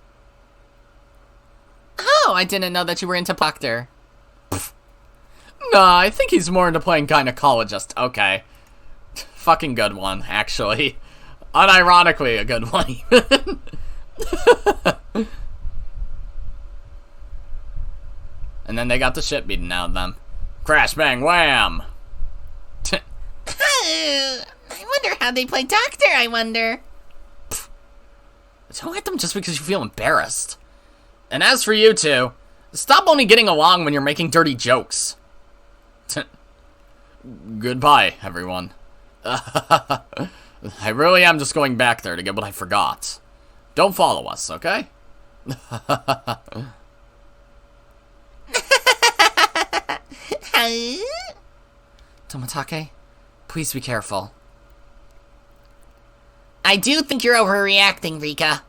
Oh, I didn't know that you were into Proctor. Nah, I think he's more into playing gynecologist. Okay. Fucking good one, actually. Unironically, a good one, even. And then they got the shit beaten out of them. Crash, bang, wham! I wonder how they play doctor, I wonder. Don't hit them just because you feel embarrassed. And as for you two, stop only getting along when you're making dirty jokes. Goodbye, everyone. I really am just going back there to get what I forgot. Don't follow us, okay? Tomitake, please be careful. I do think you're overreacting, Rika.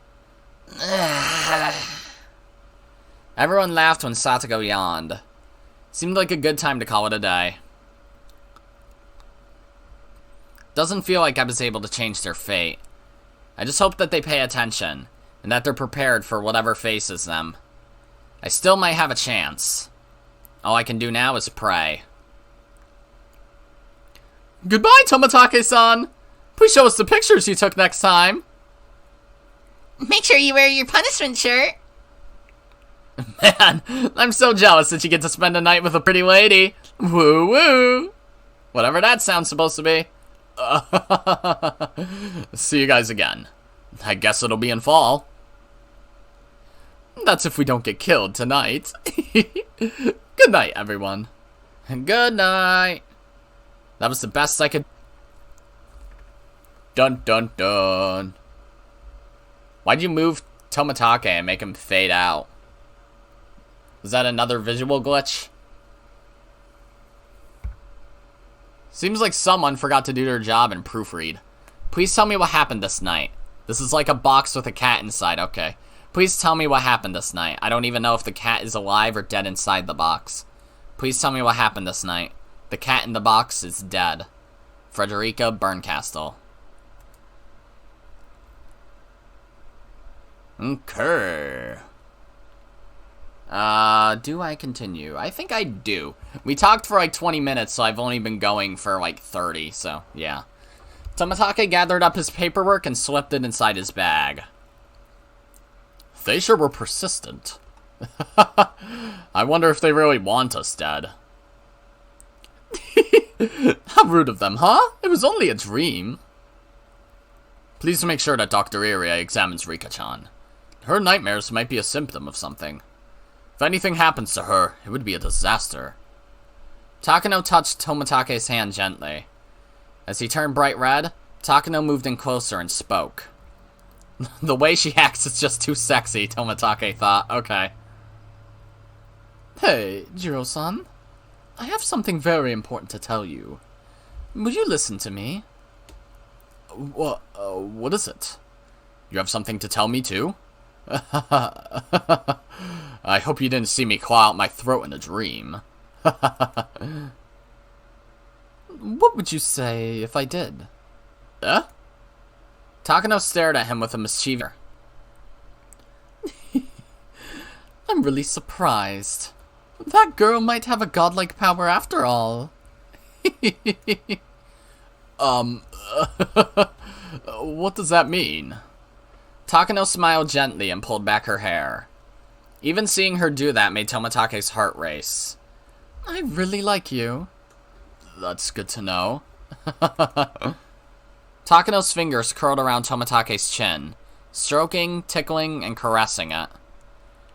Everyone laughed when Satoko yawned. Seemed like a good time to call it a day. Doesn't feel like I was able to change their fate. I just hope that they pay attention, and that they're prepared for whatever faces them. I still might have a chance. All I can do now is pray. Goodbye, Tomitake-san! Please show us the pictures you took next time. Make sure you wear your punishment shirt. Man, I'm so jealous that you get to spend a night with a pretty lady. Woo woo! Whatever that sound's supposed to be. See you guys again. I guess it'll be in fall. That's if we don't get killed tonight. Good night, everyone. Good night. That was the best I could... Dun dun dun. Why'd you move Tomitake and make him fade out? Was that another visual glitch? Seems like someone forgot to do their job and proofread. Please tell me what happened this night. This is like a box with a cat inside, okay. Please tell me what happened this night. I don't even know if the cat is alive or dead inside the box. Please tell me what happened this night. The cat in the box is dead. Frederica Berncastle. Okay. Do I continue? I think I do. We talked for like 20 minutes, so I've only been going for like 30, so yeah. Tomitake gathered up his paperwork and slipped it inside his bag. They sure were persistent. I wonder if they really want us dead. How rude of them, huh? It was only a dream. Please make sure that Dr. Irie examines Rika-chan. Her nightmares might be a symptom of something. If anything happens to her, it would be a disaster. Takano touched Tomitake's hand gently. As he turned bright red, Takano moved in closer and spoke. The way she acts is just too sexy, Tomitake thought. Okay. Hey, Jiro-san. I have something very important to tell you. Would you listen to me? What is it? You have something to tell me, too? I hope you didn't see me claw out my throat in a dream. What would you say if I did? Takano stared at him with a mischievous... I'm really surprised. That girl might have a godlike power after all. What does that mean? Takano smiled gently and pulled back her hair. Even seeing her do that made Tomitake's heart race. I really like you. That's good to know. Takano's fingers curled around Tomitake's chin, stroking, tickling, and caressing it.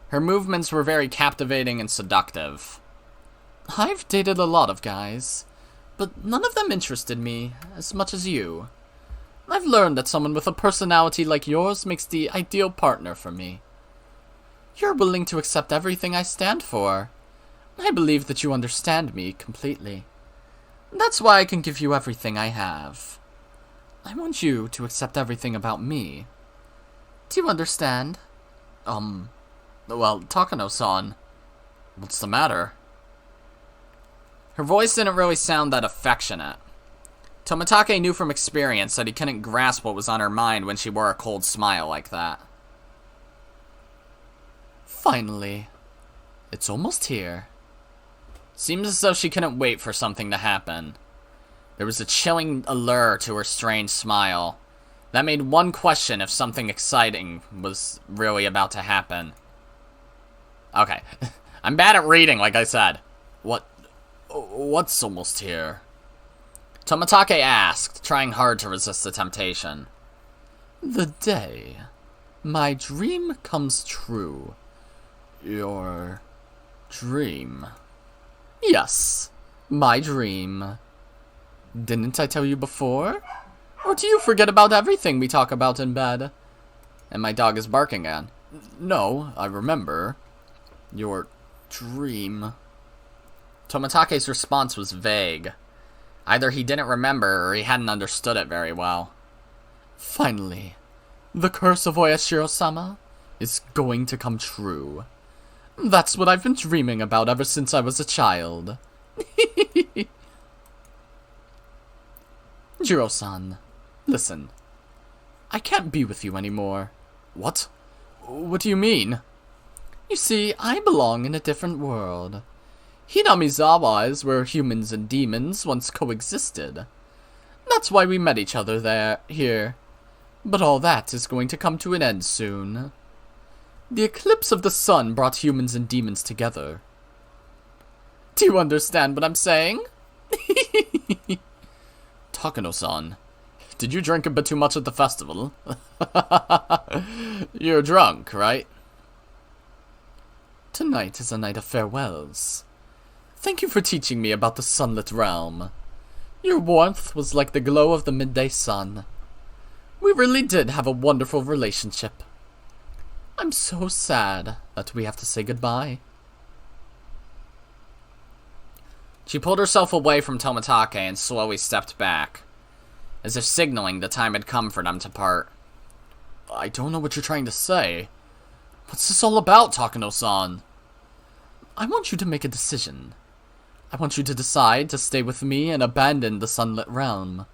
Her movements were very captivating and seductive. I've dated a lot of guys, but none of them interested me as much as you. I've learned that someone with a personality like yours makes the ideal partner for me. You're willing to accept everything I stand for. I believe that you understand me completely. That's why I can give you everything I have. I want you to accept everything about me. Do you understand? Well, Takano-san, what's the matter? Her voice didn't really sound that affectionate. Tomitake knew from experience that he couldn't grasp what was on her mind when she wore a cold smile like that. Finally. It's almost here. Seems as though she couldn't wait for something to happen. There was a chilling allure to her strange smile. That made one question if something exciting was really about to happen. Okay. I'm bad at reading, like I said. What's almost here? Tomitake asked, trying hard to resist the temptation. The day my dream comes true. Your dream? Yes, my dream. Didn't I tell you before? Or do you forget about everything we talk about in bed? And my dog is barking again. No, I remember. Your dream. Tomitake's response was vague. Either he didn't remember or he hadn't understood it very well. Finally, the curse of Oyashiro-sama is going to come true. That's what I've been dreaming about ever since I was a child. Jiro-san, listen. I can't be with you anymore. What? What do you mean? You see, I belong in a different world. Hinamizawa is where humans and demons once coexisted. That's why we met each other here. But all that is going to come to an end soon. The eclipse of the sun brought humans and demons together. Do you understand what I'm saying? Takano-san, did you drink a bit too much at the festival? You're drunk, right? Tonight is a night of farewells. Thank you for teaching me about the sunlit realm. Your warmth was like the glow of the midday sun. We really did have a wonderful relationship. I'm so sad that we have to say goodbye. She pulled herself away from Tomitake and slowly stepped back, as if signaling the time had come for them to part. I don't know what you're trying to say. What's this all about, Takano-san? I want you to make a decision. I want you to decide to stay with me and abandon the sunlit realm.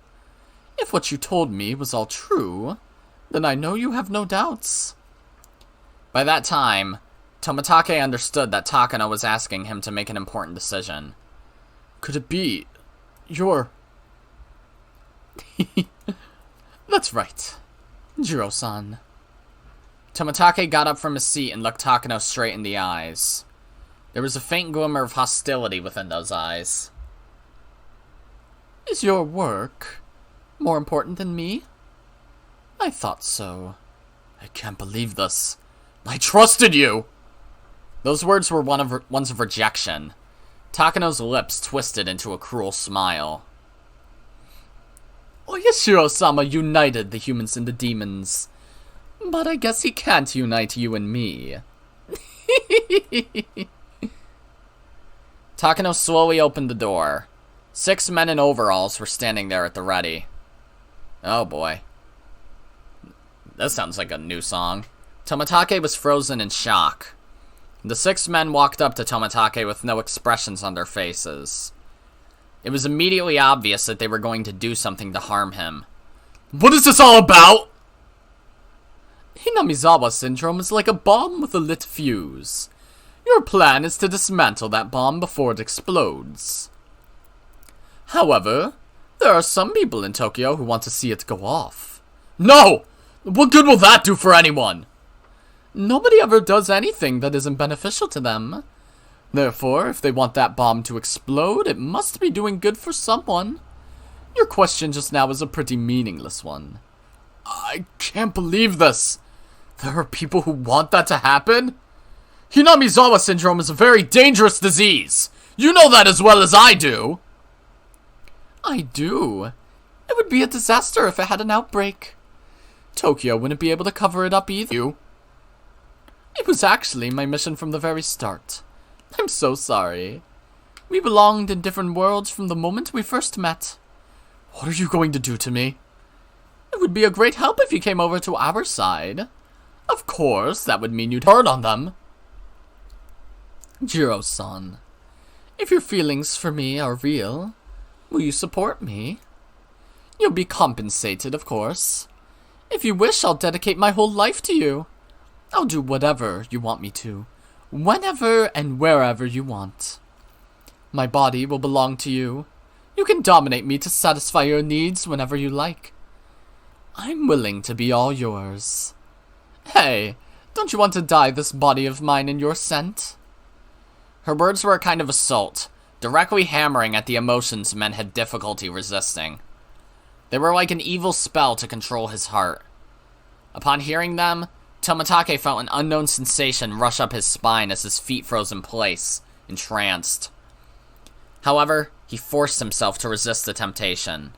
If what you told me was all true, then I know you have no doubts. By that time, Tomitake understood that Takano was asking him to make an important decision. Could it be... you're... That's right. Jiro-san. Tomitake got up from his seat and looked Takano straight in the eyes. There was a faint glimmer of hostility within those eyes. Is your work more important than me? I thought so. I can't believe this. I trusted you! Those words were ones of rejection. Takano's lips twisted into a cruel smile. Oyashiro-sama united the humans and the demons. But I guess he can't unite you and me. Takano slowly opened the door. 6 men in overalls were standing there at the ready. Oh boy. That sounds like a new song. Tomitake was frozen in shock. The 6 men walked up to Tomitake with no expressions on their faces. It was immediately obvious that they were going to do something to harm him. What is this all about? Hinamizawa syndrome is like a bomb with a lit fuse. Your plan is to dismantle that bomb before it explodes. However, there are some people in Tokyo who want to see it go off. No! What good will that do for anyone? Nobody ever does anything that isn't beneficial to them. Therefore, if they want that bomb to explode, it must be doing good for someone. Your question just now is a pretty meaningless one. I can't believe this. There are people who want that to happen? Hinamizawa syndrome is a very dangerous disease. You know that as well as I do. I do. It would be a disaster if it had an outbreak. Tokyo wouldn't be able to cover it up either. It was actually my mission from the very start. I'm so sorry. We belonged in different worlds from the moment we first met. What are you going to do to me? It would be a great help if you came over to our side. Of course, that would mean you'd turn on them. Jiro-san, if your feelings for me are real, will you support me? You'll be compensated, of course. If you wish, I'll dedicate my whole life to you. I'll do whatever you want me to, whenever and wherever you want. My body will belong to you. You can dominate me to satisfy your needs whenever you like. I'm willing to be all yours. Hey, don't you want to dye this body of mine in your scent? Her words were a kind of assault, directly hammering at the emotions men had difficulty resisting. They were like an evil spell to control his heart. Upon hearing them, Tomitake felt an unknown sensation rush up his spine as his feet froze in place, entranced. However, he forced himself to resist the temptation.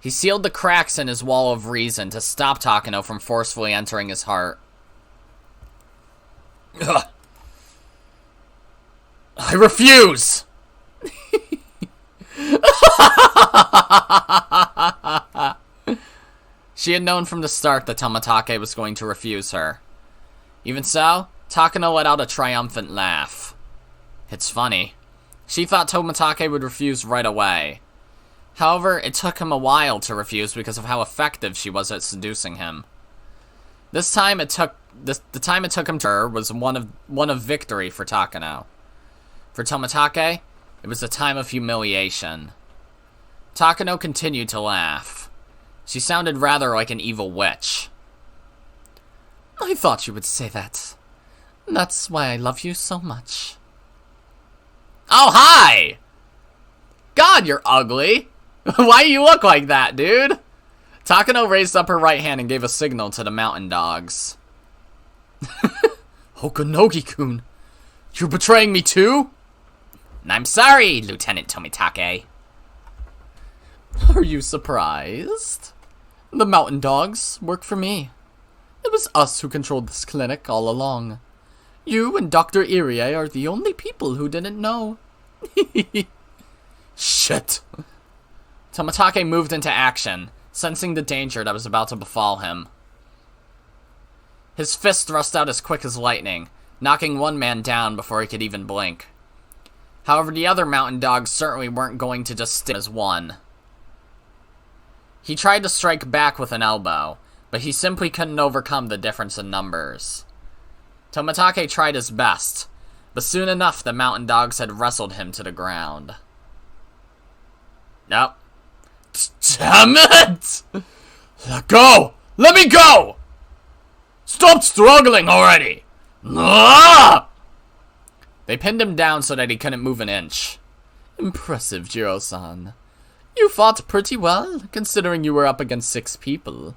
He sealed the cracks in his wall of reason to stop Takano from forcefully entering his heart. Ugh. I refuse! She had known from the start that Tomitake was going to refuse her. Even so, Takano let out a triumphant laugh. It's funny. She thought Tomitake would refuse right away. However, it took him a while to refuse because of how effective she was at seducing him. The time it took him to her was one of victory for Takano. For Tomitake, it was a time of humiliation. Takano continued to laugh. She sounded rather like an evil witch. I thought you would say that. That's why I love you so much. Oh, hi! God, you're ugly! Why you look like that, dude? Takano raised up her right hand and gave a signal to the mountain dogs. Hokonogi-kun, you're betraying me too? I'm sorry, Lieutenant Tomitake. Are you surprised? The mountain dogs work for me. It was us who controlled this clinic all along. You and Dr. Irie are the only people who didn't know. Shit. Tomitake moved into action, sensing the danger that was about to befall him. His fist thrust out as quick as lightning, knocking one man down before he could even blink. However, the other mountain dogs certainly weren't going to just stick as one. He tried to strike back with an elbow, but he simply couldn't overcome the difference in numbers. Tomitake tried his best, but soon enough the mountain dogs had wrestled him to the ground. Nope. Damn it! Let go! Let me go! Stop struggling already! Ah! They pinned him down so that he couldn't move an inch. Impressive, Jiro-san. You fought pretty well, considering you were up against 6 people.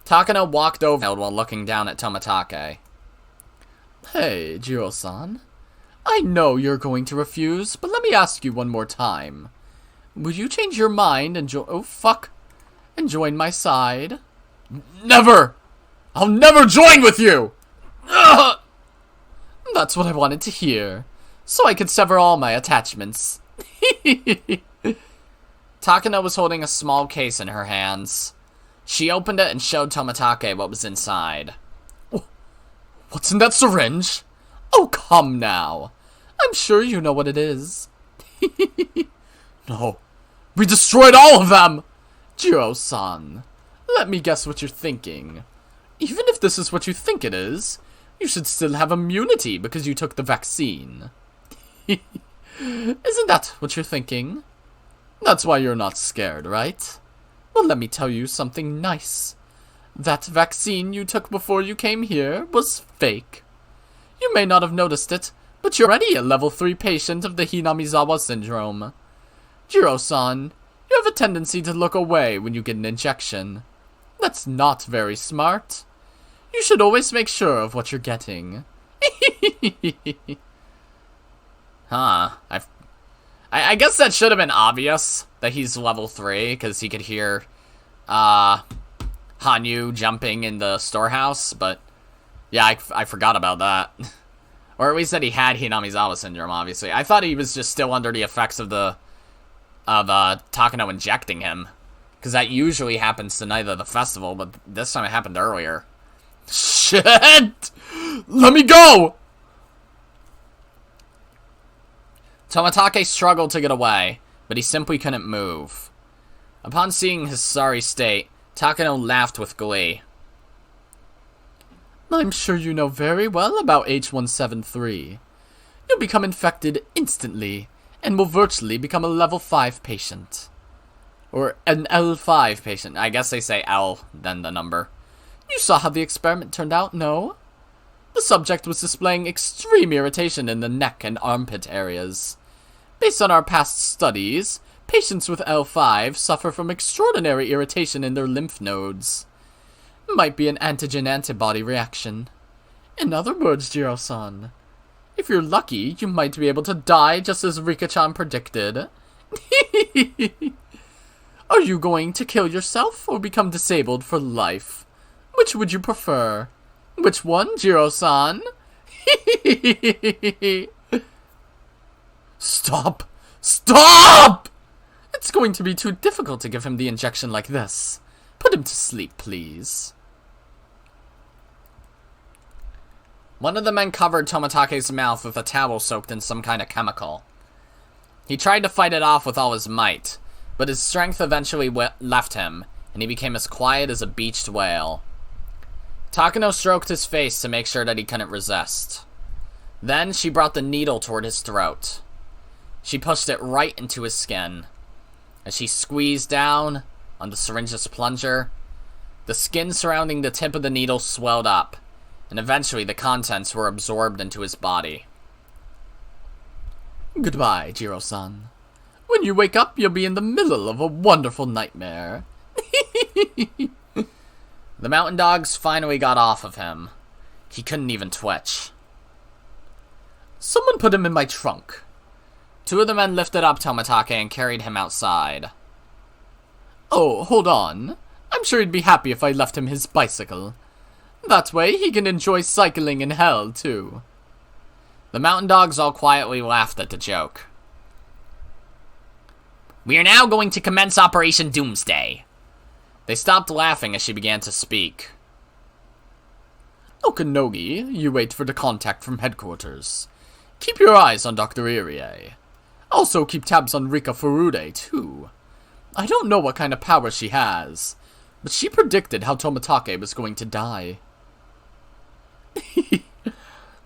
Takano walked over while looking down at Tomitake. Hey, Jiro-san. I know you're going to refuse, but let me ask you one more time. Will you change your mind and and join my side? Never! I'll never join with you! Ugh! That's what I wanted to hear, so I could sever all my attachments. Takano was holding a small case in her hands. She opened it and showed Tomitake what was inside. What's in that syringe? Oh, come now. I'm sure you know what it is. No. We destroyed all of them! Jiro-san, let me guess what you're thinking. Even if this is what you think it is, you should still have immunity because you took the vaccine. Isn't that what you're thinking? That's why you're not scared, right? Well, let me tell you something nice. That vaccine you took before you came here was fake. You may not have noticed it, but you're already a level 3 patient of the Hinamizawa syndrome. Jiro-san, you have a tendency to look away when you get an injection. That's not very smart. You should always make sure of what you're getting. Huh. I guess that should have been obvious that he's level 3, because he could hear Hanyu jumping in the storehouse, but yeah, I forgot about that. Or at least that he had Hinamizawa syndrome, obviously. I thought he was just still under the effects of Takano injecting him, because that usually happens the night of the festival, but this time it happened earlier. Shit! Let me go! Tomitake struggled to get away, but he simply couldn't move. Upon seeing his sorry state, Takano laughed with glee. I'm sure you know very well about H173. You'll become infected instantly, and will virtually become a level 5 patient. Or an L5 patient. I guess they say L, then the number. You saw how the experiment turned out, no? The subject was displaying extreme irritation in the neck and armpit areas. Based on our past studies, patients with L5 suffer from extraordinary irritation in their lymph nodes. Might be an antigen-antibody reaction. In other words, Jiro-san, if you're lucky, you might be able to die just as Rika-chan predicted. Are you going to kill yourself or become disabled for life? Which would you prefer? Which one, Jiro-san? Stop! Stop! It's going to be too difficult to give him the injection like this. Put him to sleep, please. One of the men covered Tomitake's mouth with a towel soaked in some kind of chemical. He tried to fight it off with all his might, but his strength eventually left him, and he became as quiet as a beached whale. Takano stroked his face to make sure that he couldn't resist. Then she brought the needle toward his throat. She pushed it right into his skin. As she squeezed down on the syringe's plunger, the skin surrounding the tip of the needle swelled up, and eventually the contents were absorbed into his body. Goodbye, Jiro-san. When you wake up, you'll be in the middle of a wonderful nightmare. The mountain dogs finally got off of him. He couldn't even twitch. Someone put him in my trunk. Two of the men lifted up Tomitake and carried him outside. Oh, hold on. I'm sure he'd be happy if I left him his bicycle. That way he can enjoy cycling in hell, too. The mountain dogs all quietly laughed at the joke. We are now going to commence Operation Doomsday. They stopped laughing as she began to speak. Okanogi, you wait for the contact from headquarters. Keep your eyes on Dr. Irie. Also keep tabs on Rika Furude, too. I don't know what kind of power she has, but she predicted how Tomitake was going to die.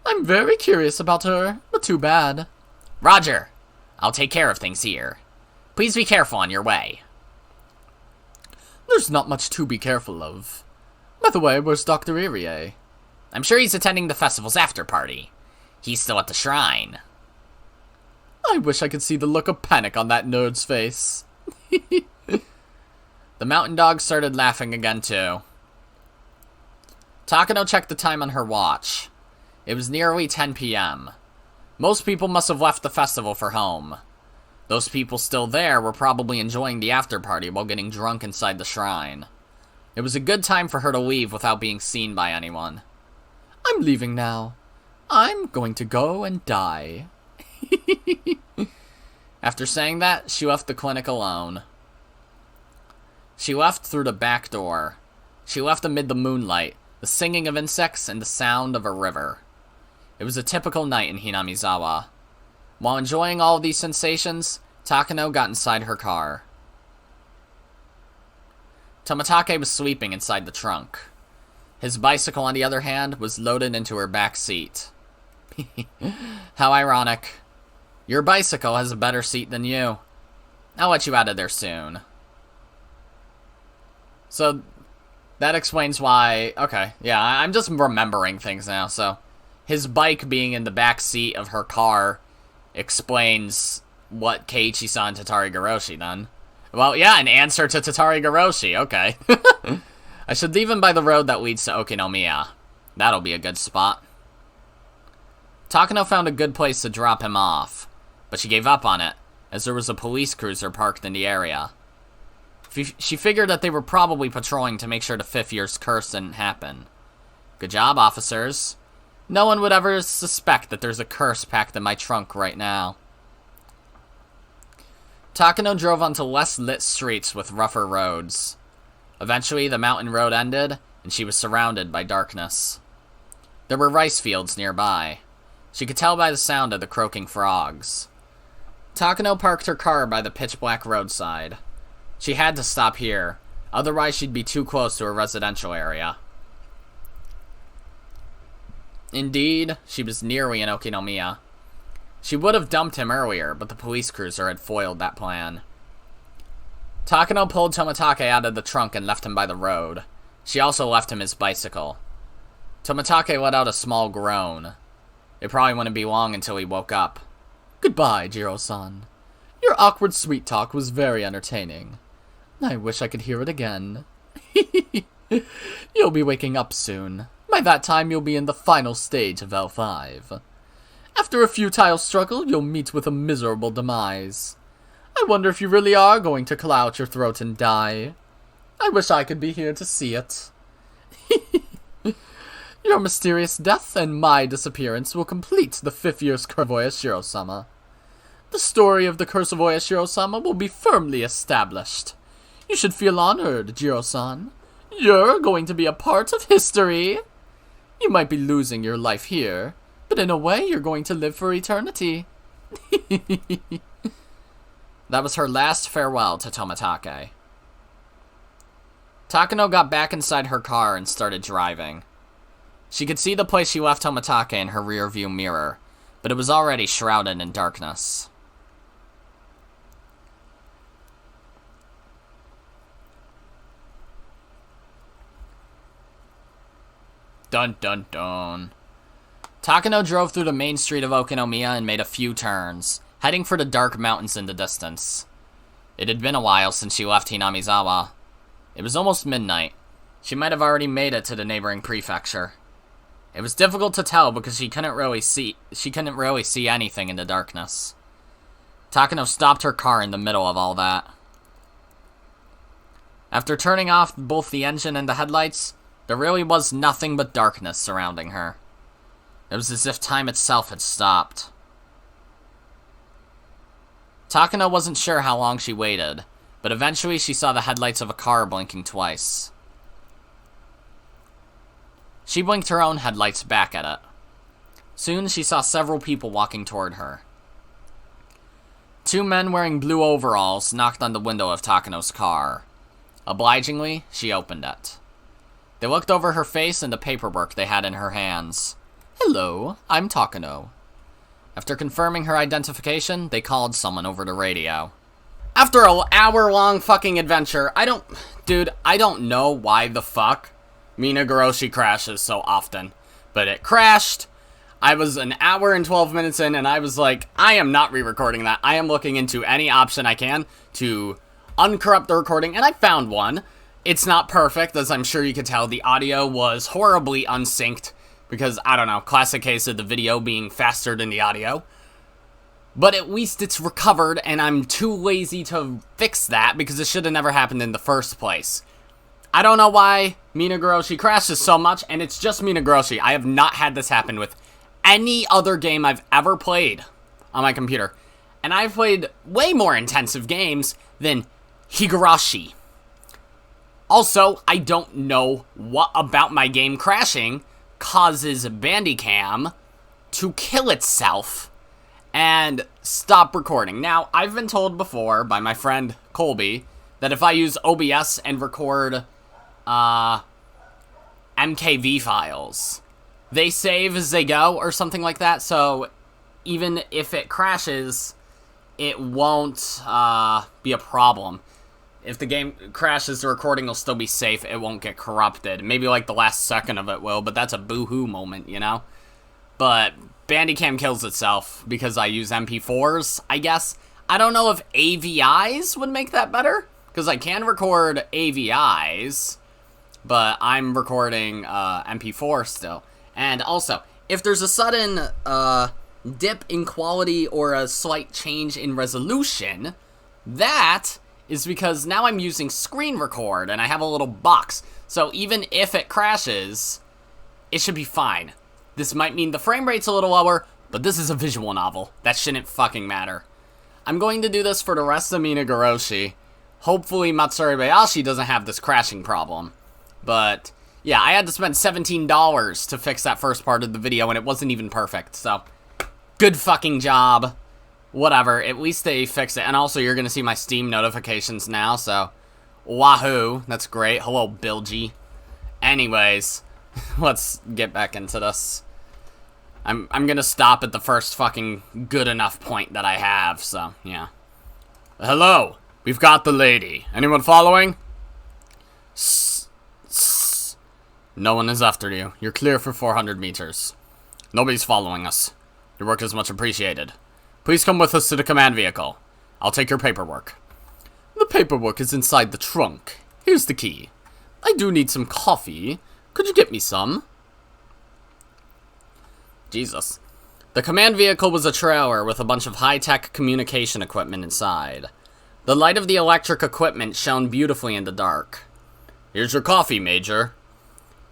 I'm very curious about her, but too bad. Roger. I'll take care of things here. Please be careful on your way. There's not much to be careful of. By the way, where's Dr. Irie? I'm sure he's attending the festival's after party. He's still at the shrine. I wish I could see the look of panic on that nerd's face. The mountain dog started laughing again, too. Takano checked the time on her watch. It was nearly 10 p.m. Most people must have left the festival for home. Those people still there were probably enjoying the after-party while getting drunk inside the shrine. It was a good time for her to leave without being seen by anyone. I'm leaving now. I'm going to go and die. After saying that, she left the clinic alone. She left through the back door. She left amid the moonlight, the singing of insects, and the sound of a river. It was a typical night in Hinamizawa. While enjoying all of these sensations, Takano got inside her car. Tomitake was sleeping inside the trunk. His bicycle, on the other hand, was loaded into her back seat. How ironic. Your bicycle has a better seat than you. I'll let you out of there soon. So, that explains why... Okay, yeah, I'm just remembering things now, so... His bike being in the back seat of her car explains what Keiichi saw in Tatari-Goroshi, then. Well, yeah, an answer to Tatari-Goroshi, okay. I should leave him by the road that leads to Okinomiya. That'll be a good spot. Takano found a good place to drop him off, but she gave up on it, as there was a police cruiser parked in the area. She figured that they were probably patrolling to make sure the 5th year's curse didn't happen. Good job, officers. No one would ever suspect that there's a curse packed in my trunk right now. Takano drove onto less lit streets with rougher roads. Eventually, the mountain road ended, and she was surrounded by darkness. There were rice fields nearby. She could tell by the sound of the croaking frogs. Takano parked her car by the pitch-black roadside. She had to stop here, otherwise she'd be too close to a residential area. Indeed, she was nearly in Okinomiya. She would have dumped him earlier, but the police cruiser had foiled that plan. Takano pulled Tomitake out of the trunk and left him by the road. She also left him his bicycle. Tomitake let out a small groan. It probably wouldn't be long until he woke up. Goodbye, Jiro-san. Your awkward sweet talk was very entertaining. I wish I could hear it again. You'll be waking up soon. By that time, you'll be in the final stage of L5. After a futile struggle, you'll meet with a miserable demise. I wonder if you really are going to claw out your throat and die. I wish I could be here to see it. Your mysterious death and my disappearance will complete the 5th year's curse of Oyashiro-sama. The story of the curse of Oyashiro-sama will be firmly established. You should feel honored, Jiro-san. You're going to be a part of history. You might be losing your life here, but in a way you're going to live for eternity. That was her last farewell to Tomitake. Takano got back inside her car and started driving. She could see the place she left Tomitake in her rearview mirror, but it was already shrouded in darkness. Dun dun dun. Takano drove through the main street of Okinomiya and made a few turns, heading for the dark mountains in the distance. It had been a while since she left Hinamizawa. It was almost midnight. She might have already made it to the neighboring prefecture. It was difficult to tell because she couldn't really see anything in the darkness. Takano stopped her car in the middle of all that. After turning off both the engine and the headlights, there really was nothing but darkness surrounding her. It was as if time itself had stopped. Takano wasn't sure how long she waited, but eventually she saw the headlights of a car blinking twice. She blinked her own headlights back at it. Soon she saw several people walking toward her. Two men wearing blue overalls knocked on the window of Takano's car. Obligingly, she opened it. They looked over her face and the paperwork they had in her hands. "Hello, I'm Takano." After confirming her identification, they called someone over the radio. After an hour-long fucking adventure, I don't know why the fuck Minagoroshi crashes so often. But it crashed. I was an hour and 12 minutes in, and I was like, I am not re-recording that. I am looking into any option I can to uncorrupt the recording, and I found one. It's not perfect, as I'm sure you could tell. The audio was horribly unsynced, because, I don't know, classic case of the video being faster than the audio. But at least it's recovered, and I'm too lazy to fix that, because it should have never happened in the first place. I don't know why Minagoroshi crashes so much, and it's just Minagoroshi. I have not had this happen with any other game I've ever played on my computer. And I've played way more intensive games than Higurashi. Also, I don't know what about my game crashing causes Bandicam to kill itself and stop recording. Now, I've been told before by my friend Colby that if I use OBS and record MKV files, they save as they go or something like that, so even if it crashes, it won't be a problem. If the game crashes, the recording will still be safe. It won't get corrupted. Maybe like the last second of it will, but that's a boo-hoo moment, you know? But Bandicam kills itself because I use MP4s, I guess. I don't know if AVIs would make that better, because I can record AVIs, but I'm recording MP4 still. And also, if there's a sudden dip in quality or a slight change in resolution, that is because now I'm using screen record and I have a little box. So even if it crashes, it should be fine. This might mean the frame rate's a little lower, but this is a visual novel. That shouldn't fucking matter. I'm going to do this for the rest of Minagoroshi. Hopefully Matsurubayashi doesn't have this crashing problem. But yeah, I had to spend $17 to fix that first part of the video, and it wasn't even perfect, so good fucking job. Whatever, at least they fixed it. And also, you're gonna see my Steam notifications now, so wahoo, that's great. Hello, Bilgy. Anyways, let's get back into this. I'm gonna stop at the first fucking good enough point that I have, so yeah. Hello, we've got the lady. Anyone following? No one is after you. You're clear for 400 meters. Nobody's following us. Your work is much appreciated. Please come with us to the command vehicle. I'll take your paperwork. The paperwork is inside the trunk. Here's the key. I do need some coffee. Could you get me some? Jesus. The command vehicle was a trailer with a bunch of high-tech communication equipment inside. The light of the electric equipment shone beautifully in the dark. Here's your coffee, Major.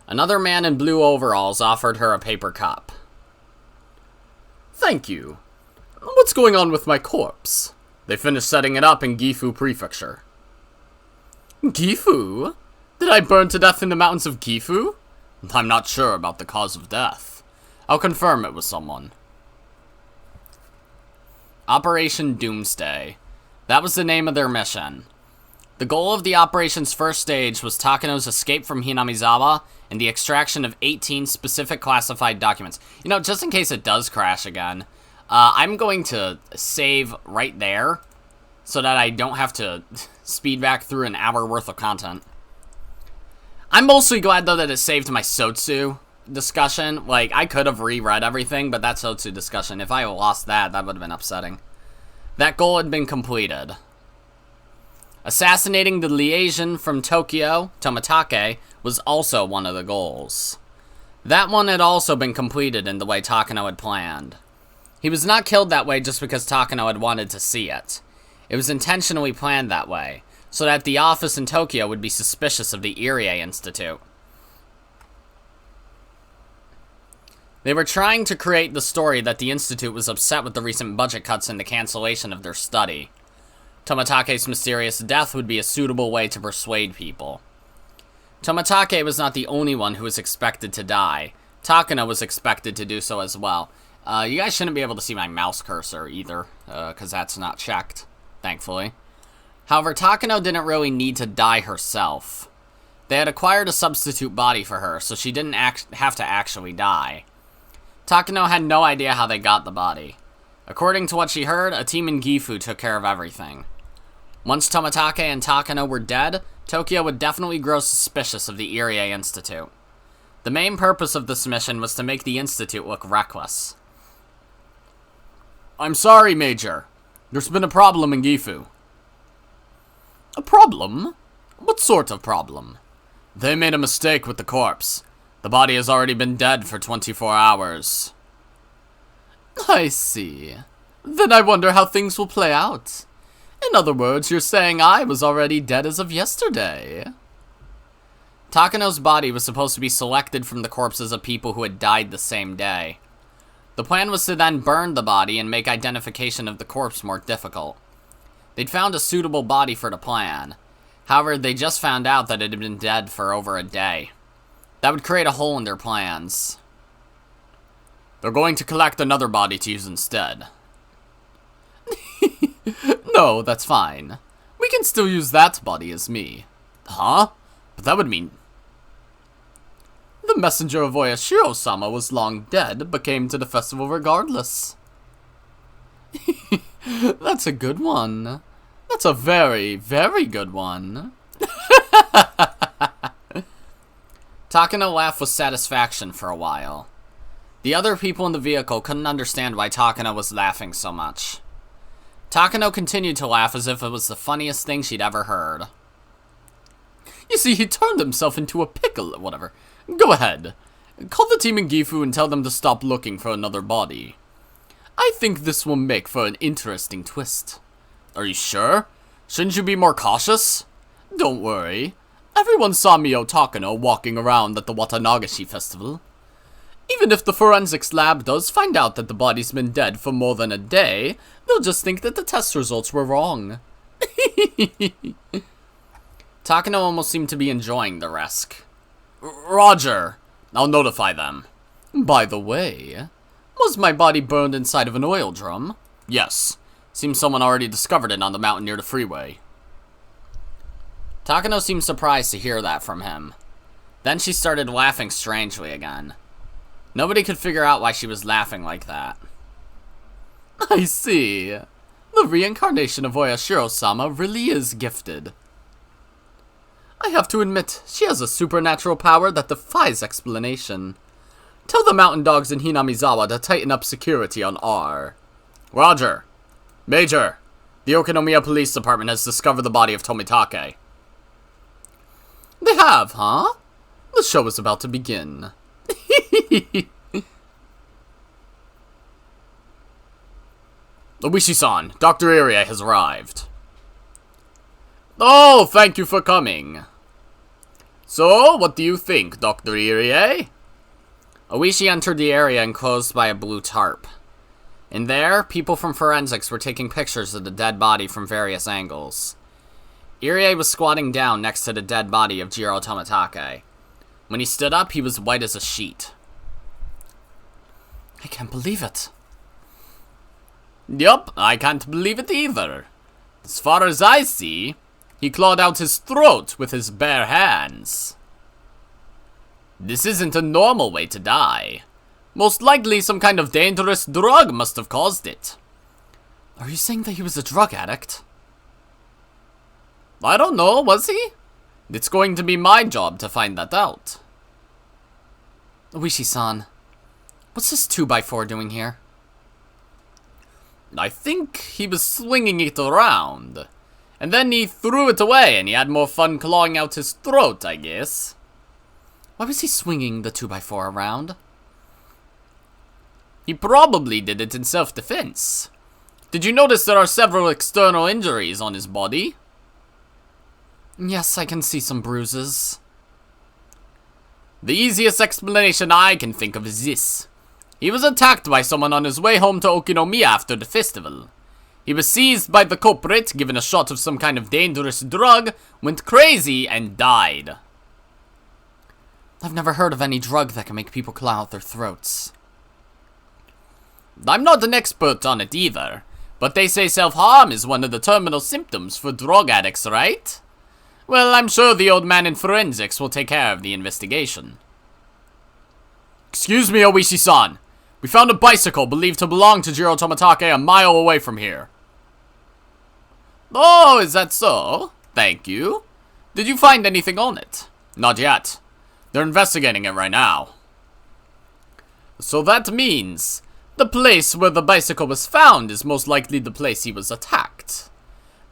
Another man in blue overalls offered her a paper cup. Thank you. What's going on with my corpse? They finished setting it up in Gifu Prefecture. Gifu? Did I burn to death in the mountains of Gifu? I'm not sure about the cause of death. I'll confirm it with someone. Operation Doomsday. That was the name of their mission. The goal of the operation's first stage was Takano's escape from Hinamizawa and the extraction of 18 specific classified documents. You know, just in case it does crash again, I'm going to save right there so that I don't have to speed back through an hour worth of content. I'm mostly glad, though, that it saved my Sotsu discussion. Like, I could have reread everything, but that Sotsu discussion, if I lost that, that would have been upsetting. That goal had been completed. Assassinating the liaison from Tokyo, Tomitake, was also one of the goals. That one had also been completed in the way Takano had planned. He was not killed that way just because Takano had wanted to see it. It was intentionally planned that way, so that the office in Tokyo would be suspicious of the Irie Institute. They were trying to create the story that the Institute was upset with the recent budget cuts and the cancellation of their study. Tomitake's mysterious death would be a suitable way to persuade people. Tomitake was not the only one who was expected to die. Takano was expected to do so as well. You guys shouldn't be able to see my mouse cursor either, because that's not checked, thankfully. However, Takano didn't really need to die herself. They had acquired a substitute body for her, so she didn't have to actually die. Takano had no idea how they got the body. According to what she heard, a team in Gifu took care of everything. Once Tomitake and Takano were dead, Tokyo would definitely grow suspicious of the Irie Institute. The main purpose of this mission was to make the Institute look reckless. I'm sorry, Major. There's been a problem in Gifu. A problem? What sort of problem? They made a mistake with the corpse. The body has already been dead for 24 hours. I see. Then I wonder how things will play out. In other words, you're saying I was already dead as of yesterday. Takano's body was supposed to be selected from the corpses of people who had died the same day. The plan was to then burn the body and make identification of the corpse more difficult. They'd found a suitable body for the plan. However, they just found out that it had been dead for over a day. That would create a hole in their plans. They're going to collect another body to use instead. No, that's fine. We can still use that body as me. Huh? But that would mean... The messenger of Oyashiro-sama was long dead, but came to the festival regardless. That's a good one. That's a very, very good one. Takano laughed with satisfaction for a while. The other people in the vehicle couldn't understand why Takano was laughing so much. Takano continued to laugh as if it was the funniest thing she'd ever heard. You see, he turned himself into a pickle, whatever. Go ahead. Call the team in Gifu and tell them to stop looking for another body. I think this will make for an interesting twist. Are you sure? Shouldn't you be more cautious? Don't worry. Everyone saw Mio Takano walking around at the Watanagashi festival. Even if the forensics lab does find out that the body's been dead for more than a day, they'll just think that the test results were wrong. Takano almost seemed to be enjoying the risk. Roger. I'll notify them. By the way, was my body burned inside of an oil drum? Yes. Seems someone already discovered it on the mountain near the freeway. Takano seemed surprised to hear that from him. Then she started laughing strangely again. Nobody could figure out why she was laughing like that. I see. The reincarnation of Oyashiro-sama really is gifted. I have to admit, she has a supernatural power that defies explanation. Tell the mountain dogs in Hinamizawa to tighten up security on R. Roger. Major, the Okinomiya Police Department has discovered the body of Tomitake. They have, huh? The show is about to begin. Oishi-san, Dr. Irie has arrived. Oh, thank you for coming. So, what do you think, Dr. Irie? Oishi entered the area enclosed by a blue tarp. In there, people from forensics were taking pictures of the dead body from various angles. Irie was squatting down next to the dead body of Jiro Tomitake. When he stood up, he was white as a sheet. I can't believe it. Yup, I can't believe it either. As far as I see, he clawed out his throat with his bare hands. This isn't a normal way to die. Most likely some kind of dangerous drug must have caused it. Are you saying that he was a drug addict? I don't know, was he? It's going to be my job to find that out. Oishi-san, what's this 2x4 doing here? I think he was swinging it around. And then he threw it away and he had more fun clawing out his throat, I guess. Why was he swinging the 2x4 around? He probably did it in self-defense. Did you notice there are several external injuries on his body? Yes, I can see some bruises. The easiest explanation I can think of is this. He was attacked by someone on his way home to Okinomiya after the festival. He was seized by the culprit, given a shot of some kind of dangerous drug, went crazy, and died. I've never heard of any drug that can make people claw out their throats. I'm not an expert on it either, but they say self-harm is one of the terminal symptoms for drug addicts, right? Well, I'm sure the old man in forensics will take care of the investigation. Excuse me, Oishi-san. We found a bicycle believed to belong to Jiro Tomitake a mile away from here. Oh, is that so? Thank you. Did you find anything on it? Not yet. They're investigating it right now. So that means the place where the bicycle was found is most likely the place he was attacked.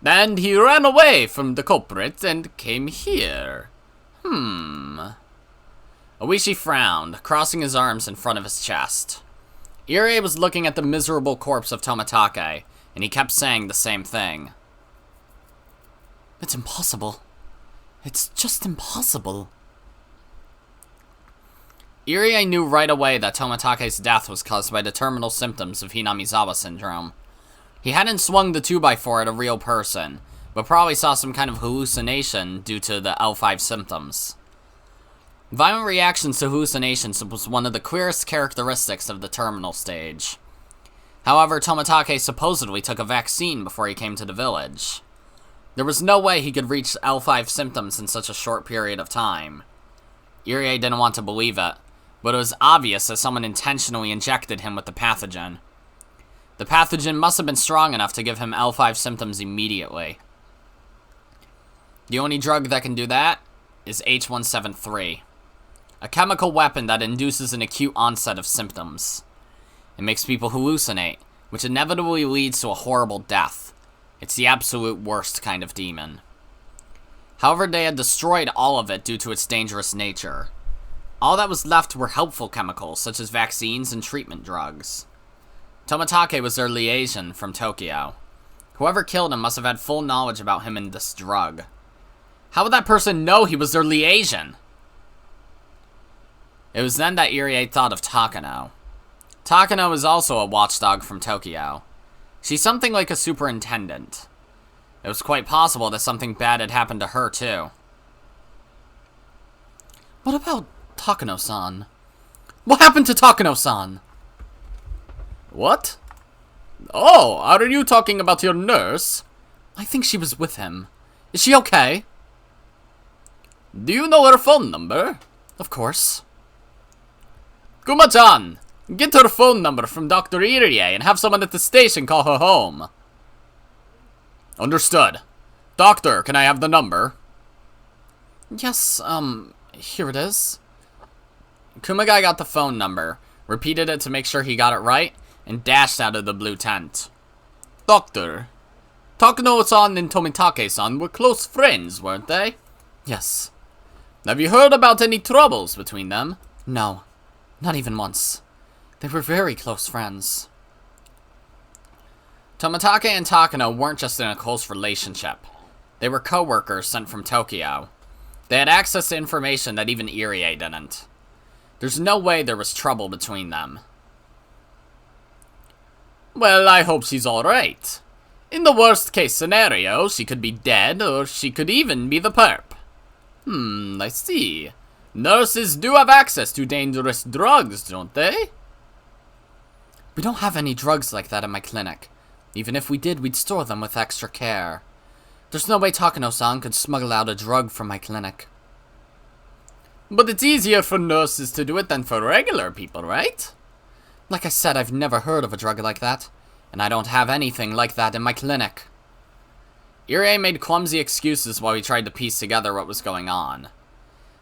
And he ran away from the culprit and came here. Oishi frowned, crossing his arms in front of his chest. Irie was looking at the miserable corpse of Tomitake, and he kept saying the same thing. It's impossible. It's just impossible. Irie knew right away that Tomitake's death was caused by the terminal symptoms of Hinamizawa syndrome. He hadn't swung the 2x4 at a real person, but probably saw some kind of hallucination due to the L5 symptoms. Violent reactions to hallucinations was one of the clearest characteristics of the terminal stage. However, Tomitake supposedly took a vaccine before he came to the village. There was no way he could reach L5 symptoms in such a short period of time. Irie didn't want to believe it, but it was obvious that someone intentionally injected him with the pathogen. The pathogen must have been strong enough to give him L5 symptoms immediately. The only drug that can do that is H.173, a chemical weapon that induces an acute onset of symptoms. It makes people hallucinate, which inevitably leads to a horrible death. It's the absolute worst kind of demon. However, they had destroyed all of it due to its dangerous nature. All that was left were helpful chemicals, such as vaccines and treatment drugs. Tomitake was their liaison from Tokyo. Whoever killed him must have had full knowledge about him and this drug. How would that person know he was their liaison? It was then that Irie thought of Takano. Takano is also a watchdog from Tokyo. She's something like a superintendent. It was quite possible that something bad had happened to her, too. What about Takano-san? What happened to Takano-san? What? Oh, are you talking about your nurse? I think she was with him. Is she okay? Do you know her phone number? Of course. Kuma-chan, get her phone number from Dr. Irie and have someone at the station call her home. Understood. Doctor, can I have the number? Yes, here it is. Kumagai got the phone number, repeated it to make sure he got it right, and dashed out of the blue tent. Doctor, Takano-san and Tomitake-san were close friends, weren't they? Yes. Have you heard about any troubles between them? No, not even once. They were very close friends. Tomitake and Takano weren't just in a close relationship. They were co-workers sent from Tokyo. They had access to information that even Irie didn't. There's no way there was trouble between them. Well, I hope she's alright. In the worst case scenario, she could be dead, or she could even be the perp. I see. Nurses do have access to dangerous drugs, don't they? We don't have any drugs like that in my clinic. Even if we did, we'd store them with extra care. There's no way Takano-san could smuggle out a drug from my clinic. But it's easier for nurses to do it than for regular people, right? Like I said, I've never heard of a drug like that, and I don't have anything like that in my clinic. Irie made clumsy excuses while he tried to piece together what was going on.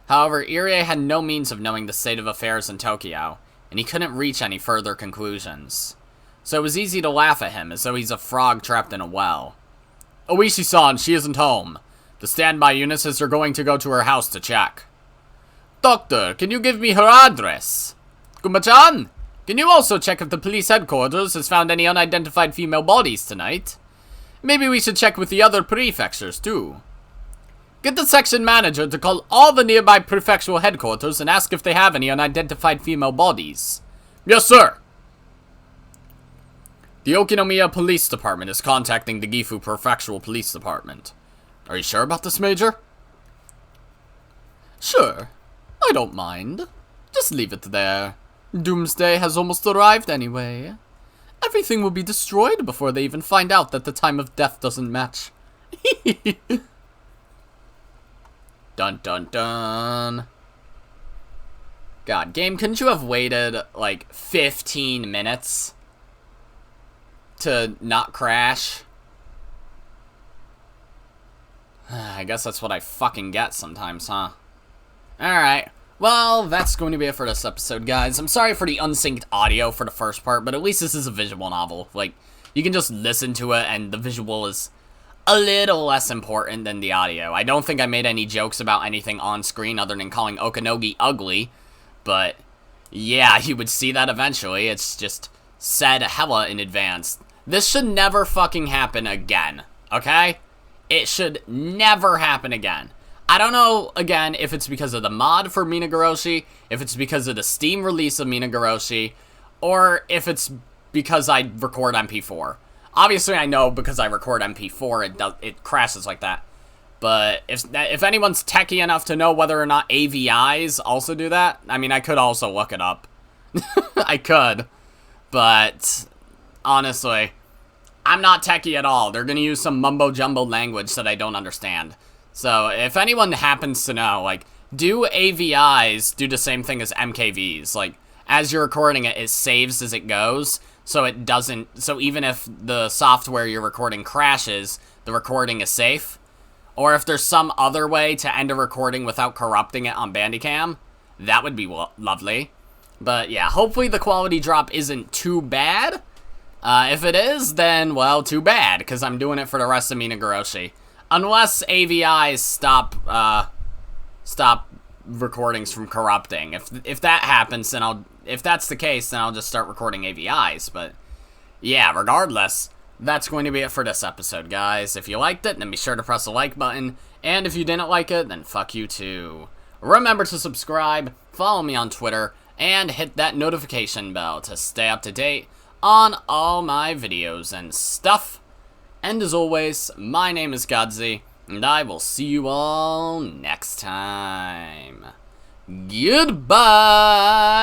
However, Irie had no means of knowing the state of affairs in Tokyo, and he couldn't reach any further conclusions. so it was easy to laugh at him, as though he's a frog trapped in a well. Oishi-san, she isn't home. The standby unit says they're going to go to her house to check. Doctor, can you give me her address? Kuma-chan, can you also check if the police headquarters has found any unidentified female bodies tonight? Maybe we should check with the other prefectures, too. Get the section manager to call all the nearby prefectural headquarters and ask if they have any unidentified female bodies. Yes, sir. The Okinomiya Police Department is contacting the Gifu Prefectural Police Department. Are you sure about this, Major? Sure. I don't mind. Just leave it there. Doomsday has almost arrived anyway. Everything will be destroyed before they even find out that the time of death doesn't match. Dun dun dun. God, game, couldn't you have waited like 15 minutes to not crash? I guess that's what I fucking get sometimes, huh? Alright. Well, that's going to be it for this episode, guys. I'm sorry for the unsynced audio for the first part, but at least this is a visual novel. Like, you can just listen to it, and the visual is a little less important than the audio. I don't think I made any jokes about anything on screen other than calling Okanogi ugly, but yeah, you would see that eventually. It's just said hella in advance. This should never fucking happen again, okay? It should never happen again. I don't know, again, if it's because of the mod for Minagoroshi, if it's because of the Steam release of Minagoroshi, or if it's because I record MP4. Obviously, I know because I record MP4, it crashes like that. But if anyone's techie enough to know whether or not AVIs also do that, I mean, I could also look it up. I could. But, honestly, I'm not techie at all. They're gonna use some mumbo-jumbo language that I don't understand. So, if anyone happens to know, like, do AVIs do the same thing as MKVs? Like, as you're recording it, it saves as it goes, so it doesn't, so even if the software you're recording crashes, the recording is safe? Or if there's some other way to end a recording without corrupting it on Bandicam, that would be lovely. But yeah, hopefully the quality drop isn't too bad. If it is, then, well, too bad, because I'm doing it for the rest of Minagoroshi. Unless AVIs stop recordings from corrupting. If that happens, then if that's the case, then I'll just start recording AVIs. But yeah, regardless, that's going to be it for this episode, guys. If you liked it, then be sure to press the like button. And if you didn't like it, then fuck you too. Remember to subscribe, follow me on Twitter, and hit that notification bell to stay up to date on all my videos and stuff. And as always, my name is Godzi, and I will see you all next time. Goodbye!